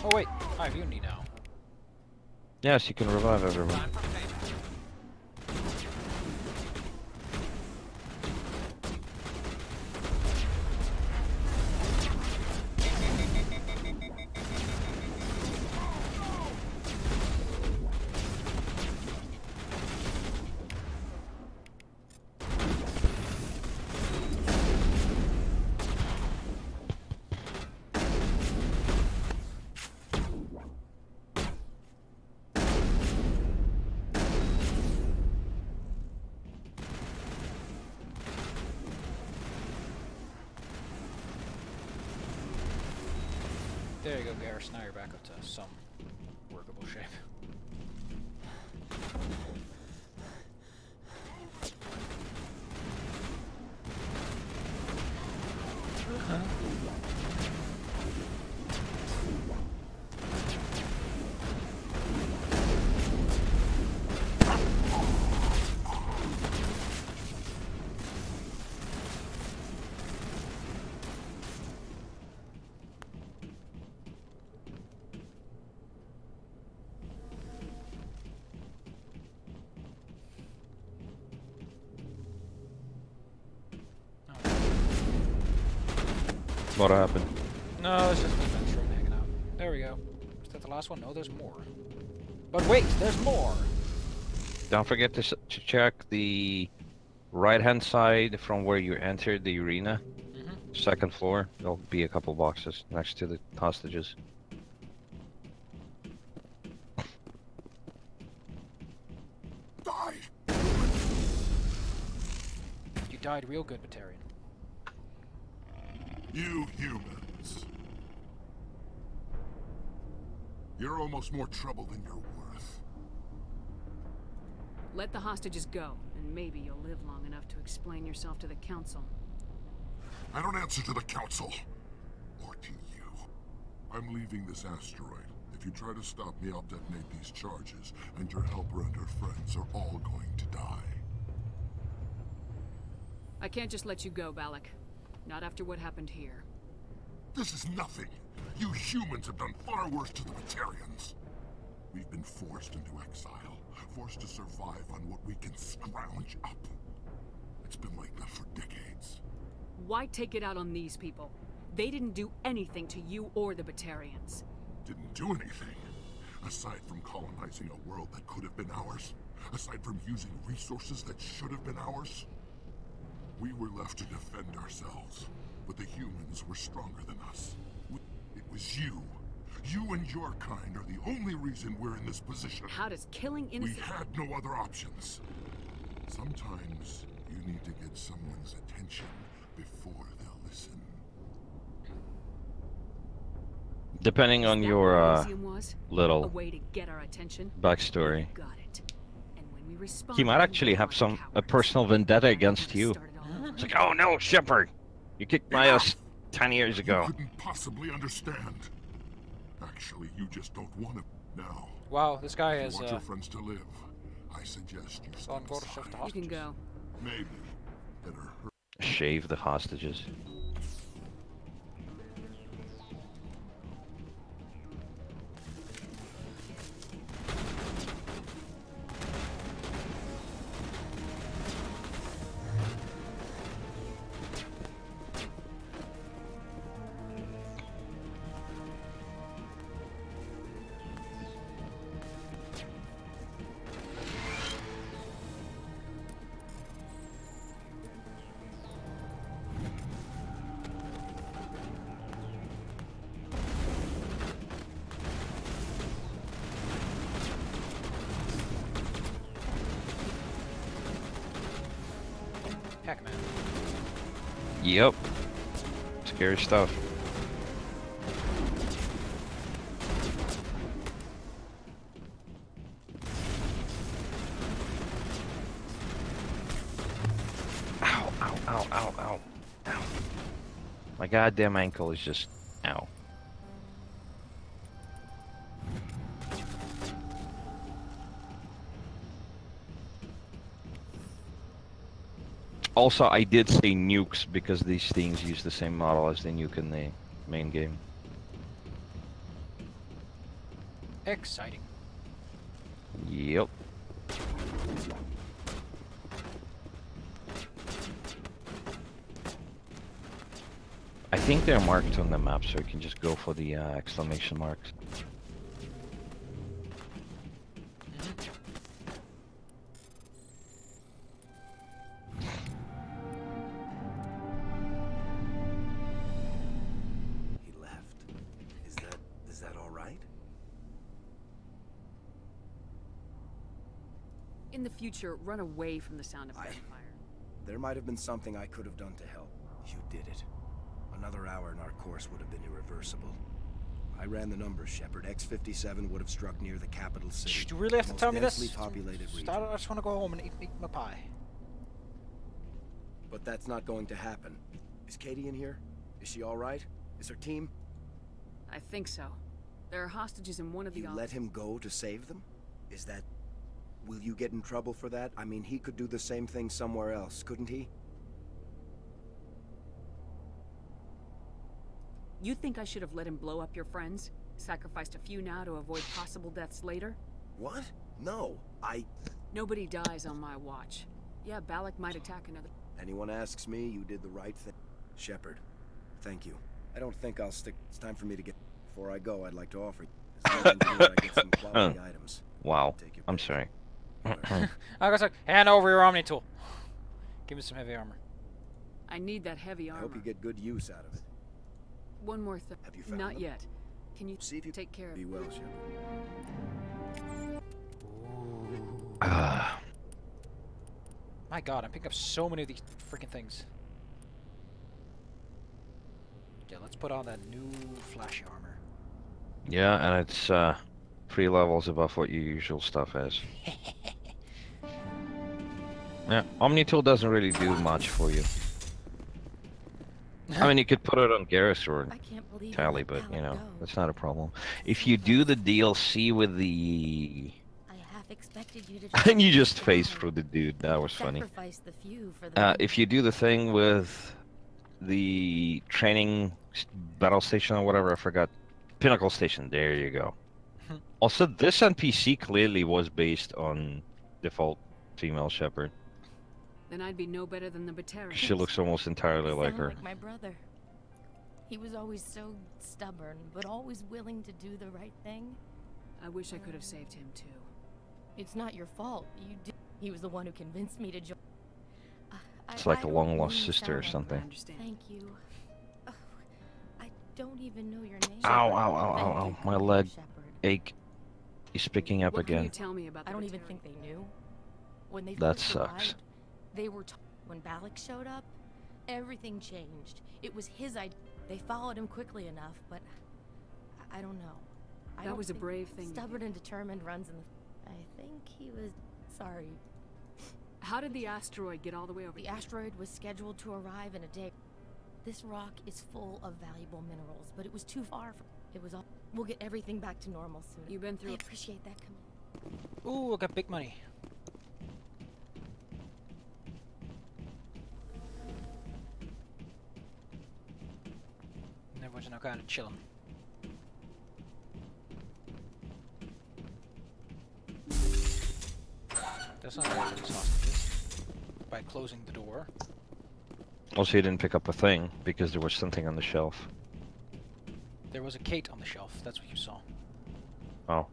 Oh wait, I have Unity now. Yes, you can revive everyone. There you go, Garrus. Now you're back up to some workable shape. What happened? No, it's just a defense room hanging out. There we go. Is that the last one? No, there's more. But wait, there's more! Don't forget to check the right-hand side from where you entered the arena. Second floor. There'll be a couple boxes next to the hostages. Die! You died real good, Batarian. You humans. You're almost more trouble than you're worth. Let the hostages go, and maybe you'll live long enough to explain yourself to the council. I don't answer to the council. Or to you. I'm leaving this asteroid. If you try to stop me, I'll detonate these charges, and your helper and her friends are all going to die. I can't just let you go, Balak. Not after what happened here. This is nothing. You humans have done far worse to the Batarians. We've been forced into exile, forced to survive on what we can scrounge up. It's been like that for decades. Why take it out on these people? They didn't do anything to you or the Batarians. Didn't do anything. Aside from colonizing a world that could have been ours. Aside from using resources that should have been ours. We were left to defend ourselves. But the humans were stronger than us. It was you. You and your kind are the only reason we're in this position. How does killing innocent... We had no other options. Sometimes you need to get someone's attention before they'll listen. Depending on your little a way to get our attention? backstory, Got it. And when we respond, he might actually have a personal vendetta against you. It's like, oh no, Shepard, you kicked my ass 10 years ago. You couldn't possibly understand. Actually, you just don't want to now. Wow, this guy If is. you want your friends to live, I suggest you step aside. You can go. Maybe better hurry. Shave the hostages. Heck, man. Yep. Scary stuff. Ow, ow, ow, ow, ow, ow. My goddamn ankle is just, ow. Also, I did say nukes because these things use the same model as the nuke in the main game. Exciting. Yep. I think they're marked on the map, so you can just go for the exclamation marks. In the future, run away from the sound of gunfire. There might have been something I could have done to help. You did it. Another hour and our course would have been irreversible. I ran the numbers, Shepard. X-57 would have struck near the capital city. Do you really have to tell me this? Populated region. I just want to go home and eat my pie. But that's not going to happen. Is Katie in here? Is she all right? Is her team? I think so. There are hostages in one of the You let him go to save them? Is that... Will you get in trouble for that? I mean, he could do the same thing somewhere else, couldn't he? You think I should have let him blow up your friends? Sacrificed a few now to avoid possible deaths later? What? No, Nobody dies on my watch. Yeah, Balak might attack another... Anyone asks me, you did the right thing. Shepard, thank you. I don't think I'll stick. It's time for me to get. Before I go, I'd like to offer you. As an engineer, I get some quality items. Wow. I'm sorry. I was like, hand over your Omni tool. Give me some heavy armor. I need that heavy I armor. hope you get good use out of it. One more thing. Have you found Not them? yet. Can you See if you take care of be well, Shepard. My God, I'm picking up so many of these freaking things. Yeah, let's put on that new flashy armor. Yeah, and it's 3 levels above what your usual stuff is. Yeah, Omni tool doesn't really do much for you. I mean, you could put it on Garrus or Tally, but you know, that's not a problem. If you do the DLC with the... I half expected you to and you just phased through the dude, that was funny. sacrifice the few for the If you do the thing with the training battle station or whatever, I forgot. Pinnacle station, there you go. Also, this NPC clearly was based on default female Shepard. Then I'd be no better than the Batarians. She looks almost entirely like her. like my brother. He was always so stubborn, but always willing to do the right thing. I wish I could have saved him too. It's not your fault. You did. He was the one who convinced me to join. It's like a long-lost sister or something. Thank you. Oh, I don't even know your name. Ow, ow, ow, ow, ow. My leg ache. He's picking up What can again. you tell me about the I don't even Batarians? think they knew. When they That first sucks. arrived, they were when Balak showed up, everything changed. It was his idea. They followed him quickly enough, but I don't know. That was a brave thing to Stubborn and determined runs in the. I think he was sorry. How did the asteroid get all the way over The here? asteroid was scheduled to arrive in a day. This rock is full of valuable minerals, but it was too far from. It was all. We'll get everything back to normal soon. You've been through. I appreciate that. Come Ooh, I got big money. And everyone's now kind of chilling. That's not how it's hostages. By closing the door. Also, you didn't pick up a thing because there was something on the shelf. There was a Kate on the shelf. That's what you saw. Oh.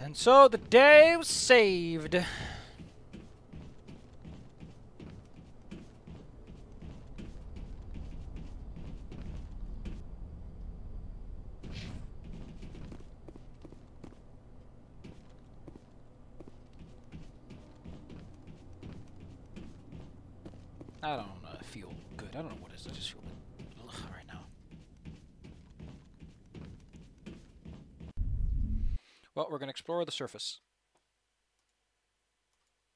And so the day was saved. I don't feel good. I don't know what it is. I just feel right now. Well, we're gonna explore the surface.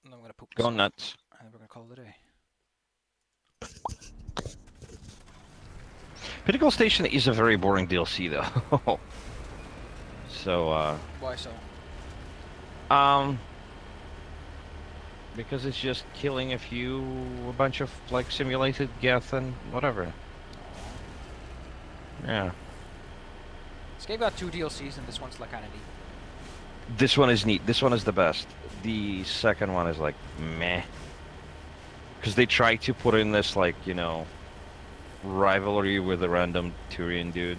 And then I'm gonna poop. Go nuts. And then we're gonna call it a day. Pinnacle Station is a very boring DLC, though. So, Why so? Because it's just killing a bunch of, like, simulated Geth and whatever. Yeah. This game got 2 DLCs, and this one's like kind of neat. This one is neat. This one is the best. The second one is, like, meh. Because they try to put in this, like, you know, rivalry with a random Turian dude.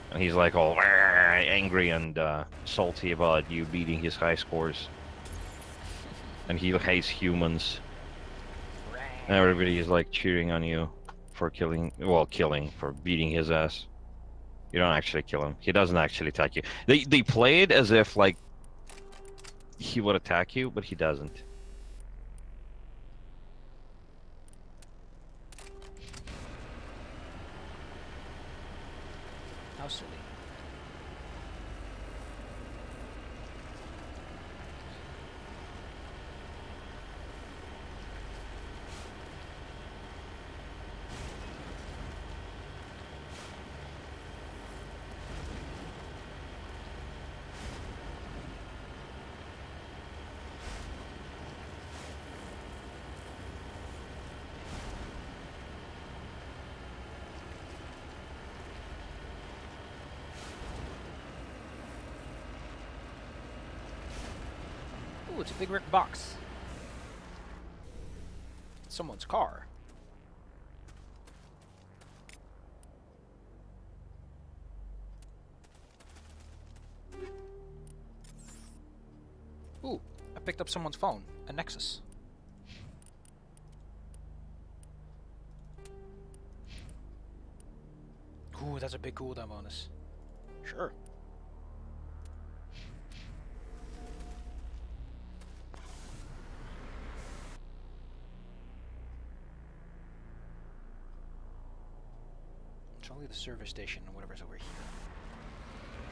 And he's, like, all angry and salty about you beating his high scores. And he hates humans. And everybody is like cheering on you for for beating his ass. You don't actually kill him. He doesn't actually attack you. They play it as if like he would attack you, but he doesn't. How silly. Ooh, it's a big red box. It's someone's car. picked up someone's phone, a Nexus. Ooh, that's a big cooldown bonus. Sure. It's only the service station and whatever's over here.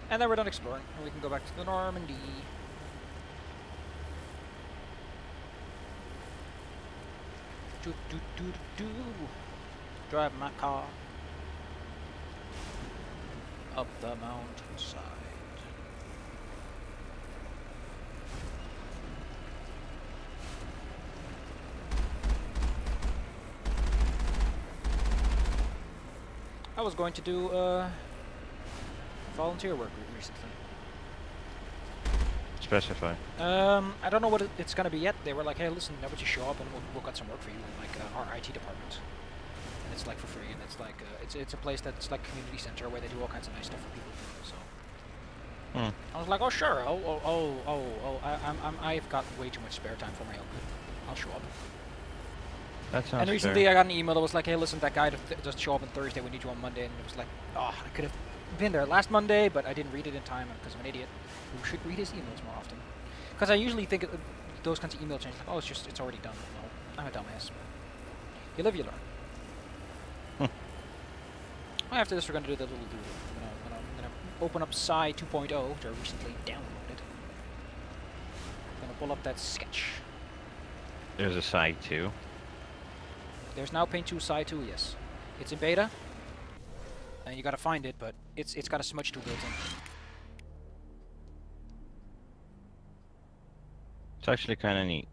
And then we're done exploring, and we can go back to the Normandy. Do do do do do. Drive my car up the mountainside. I was going to do volunteer work recently. Specify. I don't know what it's gonna be yet. They were like, "Hey, listen, how about you show up and we'll got some work for you in like our IT department." And it's like for free, and it's like it's a place that's like community center where they do all kinds of nice stuff for people. So I was like, "Oh sure, I've got way too much spare time for my own. I'll show up." That sounds And recently fair. I got an email that was like, "Hey, listen, that guy doesn't show up on Thursday. We need you on Monday." And it was like, "Oh, I could have been there last Monday, but I didn't read it in time because I'm an idiot who should read his emails more often." Because I usually think those kinds of email changes, like, "Oh, it's already done." No, I'm a dumbass. You live, you learn. Well, after this, we're gonna do the little doodle. I'm gonna open up Sci 2.0, which I recently downloaded. I'm gonna pull up that sketch. There's a side too. There's now Paint 2 Sci 2, yes. It's in beta, and you gotta find it, but it's got a smudge tool built in. It's actually kind of neat.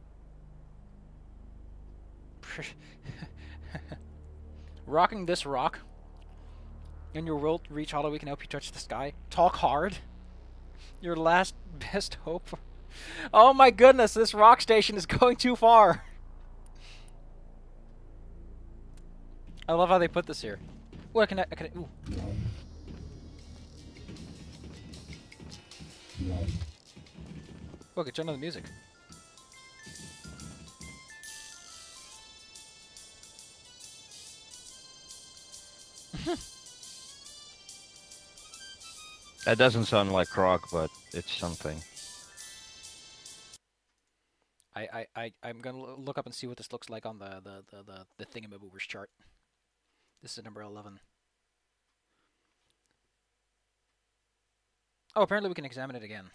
Rocking this rock. In your world, reach hollow, we can help you touch the sky. Talk hard. Your last best hope. Oh my goodness, this rock station is going too far. I love how they put this here. Ooh, I can ooh. Look, turn on the music. That doesn't sound like rock, but it's something. I'm gonna look up and see what this looks like on the thingamaboobers chart. This is number 11. Oh, apparently we can examine it again.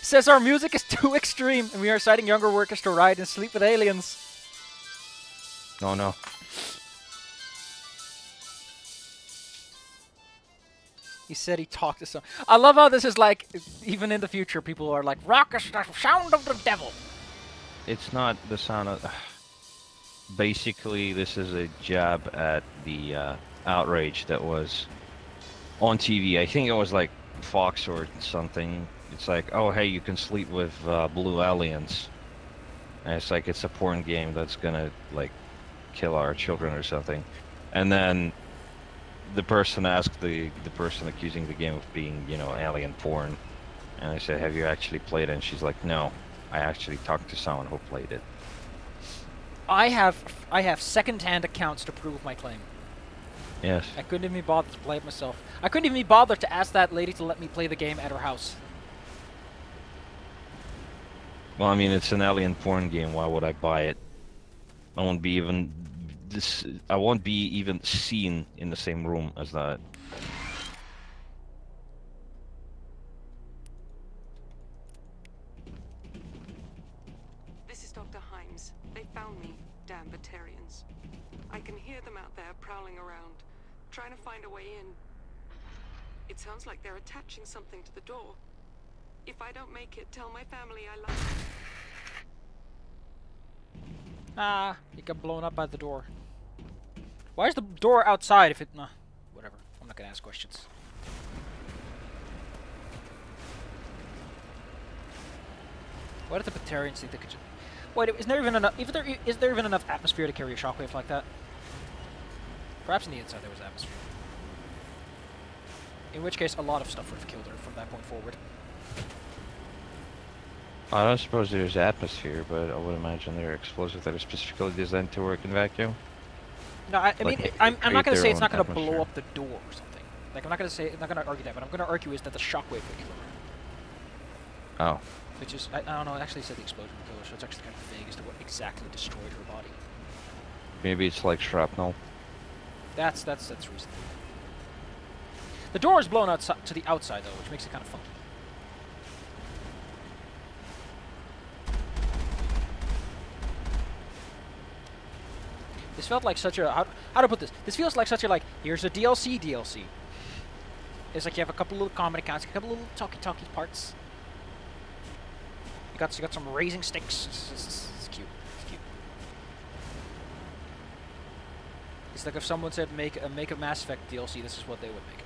Says our music is too extreme, and we are citing younger workers to ride and sleep with aliens. No, no. He said he talked to some. I love how this is like, even in the future, people are like, rock is the sound of the devil. It's not the sound of... Basically, this is a jab at the outrage that was on TV. I think it was like Fox or something. It's like, oh, hey, you can sleep with blue aliens. And it's like, it's a porn game that's gonna, like, kill our children or something. And then the person asked the person accusing the game of being, you know, alien porn. And I said, have you actually played it? And she's like, no, I actually talked to someone who played it. I have second-hand accounts to prove my claim. Yes. I couldn't even be bothered to play it myself. I couldn't even be bothered to ask that lady to let me play the game at her house. Well, I mean, it's an alien porn game. Why would I buy it? I won't be even seen in the same room as that. This is Dr. Himes. They found me, damn Batarians. I can hear them out there prowling around, trying to find a way in. It sounds like they're attaching something to the door. If I don't make it, tell my family I love them. Ah, he got blown up by the door. Why is the door outside if it... Nah, whatever. I'm not gonna ask questions. Why did the Batarians think they could... Wait, is there even enough... Is there even enough atmosphere to carry a shockwave like that? Perhaps on the inside there was atmosphere. In which case, a lot of stuff would have killed her from that point forward. I don't suppose there's atmosphere, but I would imagine there are explosives that are specifically designed to work in vacuum. No, I Like, mean, I'm not going to say it's not going to atmosphere. blow up the door or something. Like, I'm not going to argue that, but I'm going to argue is that the shockwave would kill her. Oh. Which is, I don't know, it actually said the explosion would kill her, so it's actually kind of vague as to what exactly destroyed her body. Maybe it's like shrapnel. That's reasonable. The door is blown out to the outside, though, which makes it kind of funky. This felt like such a... How to put this? This feels like such a, like, here's a DLC. It's like you have a couple little comedy accounts, a couple little talky parts. You got some raising sticks. It's cute. It's cute. It's like if someone said make a Mass Effect DLC, this is what they would make.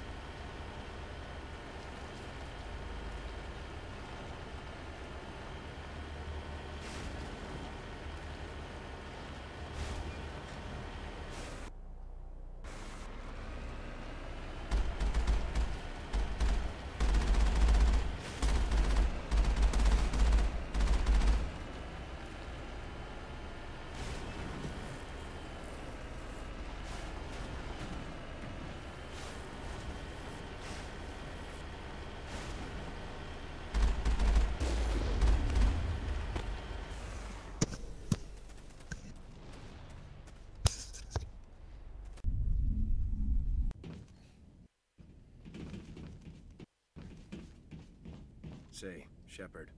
Say, Shepard,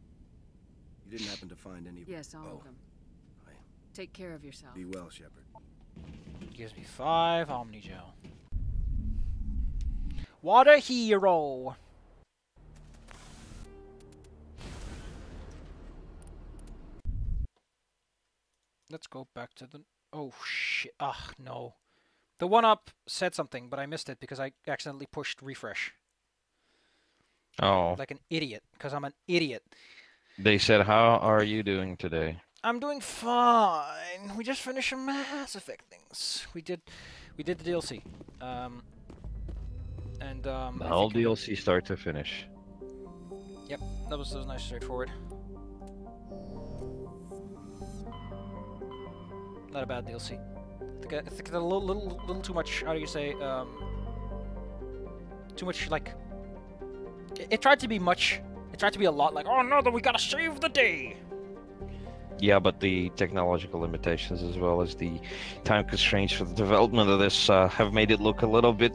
you didn't happen to find any... Yes, all of them. Take care of yourself. Be well, Shepard. Gives me 5 Omnigel. What a hero! Let's go back to the... Oh, shit. Ugh, no. The one-up said something, but I missed it because I accidentally pushed refresh. Oh. Like an idiot, because I'm an idiot. They said, how are you doing today? I'm doing fine. We just finished some Mass Effect things. We did the DLC. The whole DLC start to finish. Yep, that was nice and straightforward. Not a bad DLC. I think a little too much. How do you say? Too much like. It tried to be much. It tried to be a lot like, oh no, we gotta save the day. Yeah, but the technological limitations as well as the time constraints for the development of this have made it look a little bit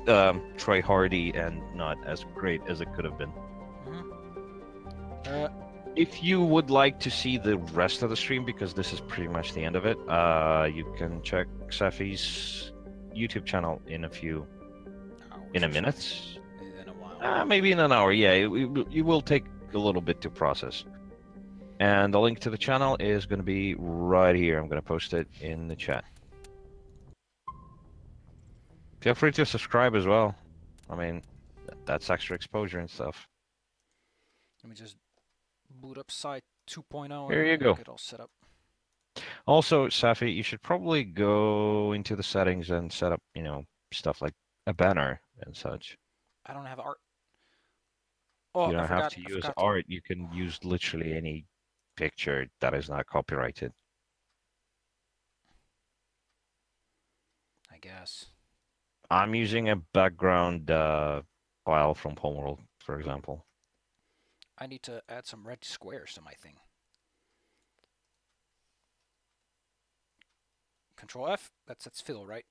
try-hardy and not as great as it could have been. If you would like to see the rest of the stream, because this is pretty much the end of it, you can check Safi's YouTube channel in a minute. In a while. Maybe in an hour, yeah. It will take a little bit to process. And the link to the channel is going to be right here. I'm going to post it in the chat. Feel free to subscribe as well. I mean, that's extra exposure and stuff. Let me just boot up Site 2.0 Here you and go. get all set up. Also, Safi, you should probably go into the settings and set up, stuff like a banner and such. I don't have art. Oh, You don't I have forgot, to use art. You can use literally any picture that is not copyrighted. I guess. I'm using a background file from Homeworld, for example. I need to add some red squares to my thing. Control F. That's fill, right?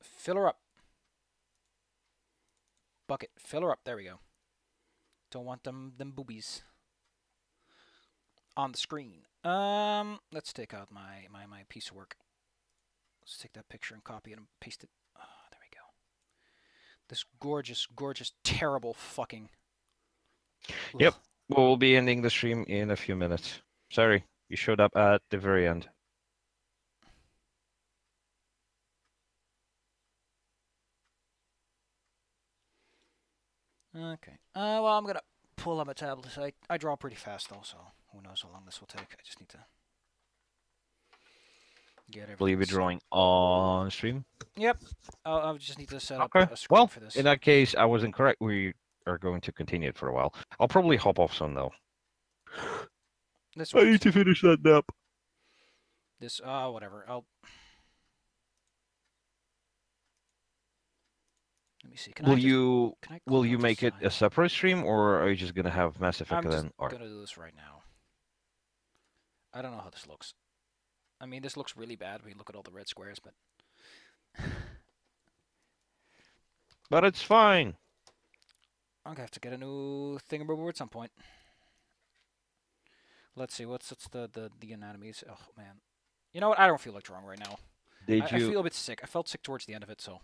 Fill her up. Bucket. Fill her up. There we go. Don't want them boobies on the screen. Let's take out my piece of work. Let's take that picture and copy it and paste it. Oh, there we go. This gorgeous, terrible fucking... Yep. We'll be ending the stream in a few minutes. Sorry, you showed up at the very end. Okay. Well, I'm gonna pull up a tablet. I draw pretty fast though, so who knows how long this will take. I just need to Get Will you be everything set. drawing on stream? Yep. I'll just need to set up Okay. a screen Well, for this. in that case, I was incorrect. We are going to continue it for a while. I'll probably hop off soon, though. This I works. need to finish that nap. This, whatever. Let me see. Will you click make it a separate stream, or are you just gonna have Mass Effect I'm and just then art? gonna do this right now. I don't know how this looks. I mean, this looks really bad when you look at all the red squares, but... But it's fine. I'm gonna have to get a new thingamabob at some point. Let's see, what's the anatomies? Oh, man. You know what? I don't feel like drawing right now. I feel a bit sick. I felt sick towards the end of it, so...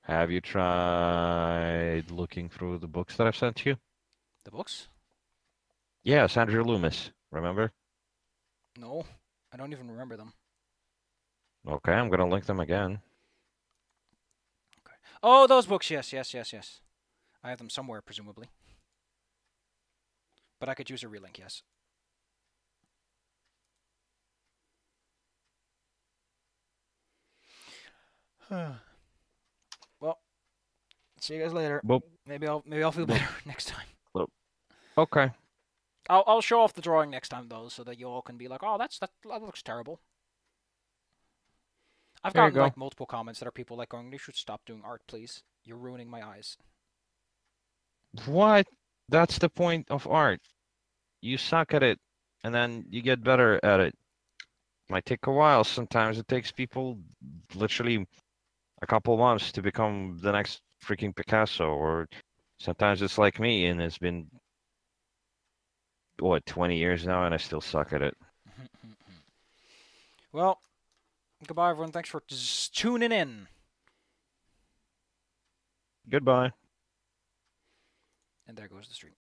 Have you tried looking through the books that I've sent you? The books? Yeah, Sandra Loomis, remember? No, I don't even remember them. Okay, I'm gonna link them again. Okay. Oh, those books, yes. I have them somewhere, presumably. But I could use a relink, yes. Well, see you guys later. Boop. Maybe I'll feel better next time. Boop. Okay. I'll show off the drawing next time though, so that you all can be like, "Oh, that looks terrible." I've gotten like multiple comments that are people like going, "You should stop doing art, please. You're ruining my eyes." What? That's the point of art. You suck at it, and then you get better at it. Might take a while. Sometimes it takes people literally a couple months to become the next freaking Picasso, or sometimes it's like me, and it's been what 20 years now, and I still suck at it. Well, goodbye, everyone. Thanks for tuning in. Goodbye. And there goes the stream.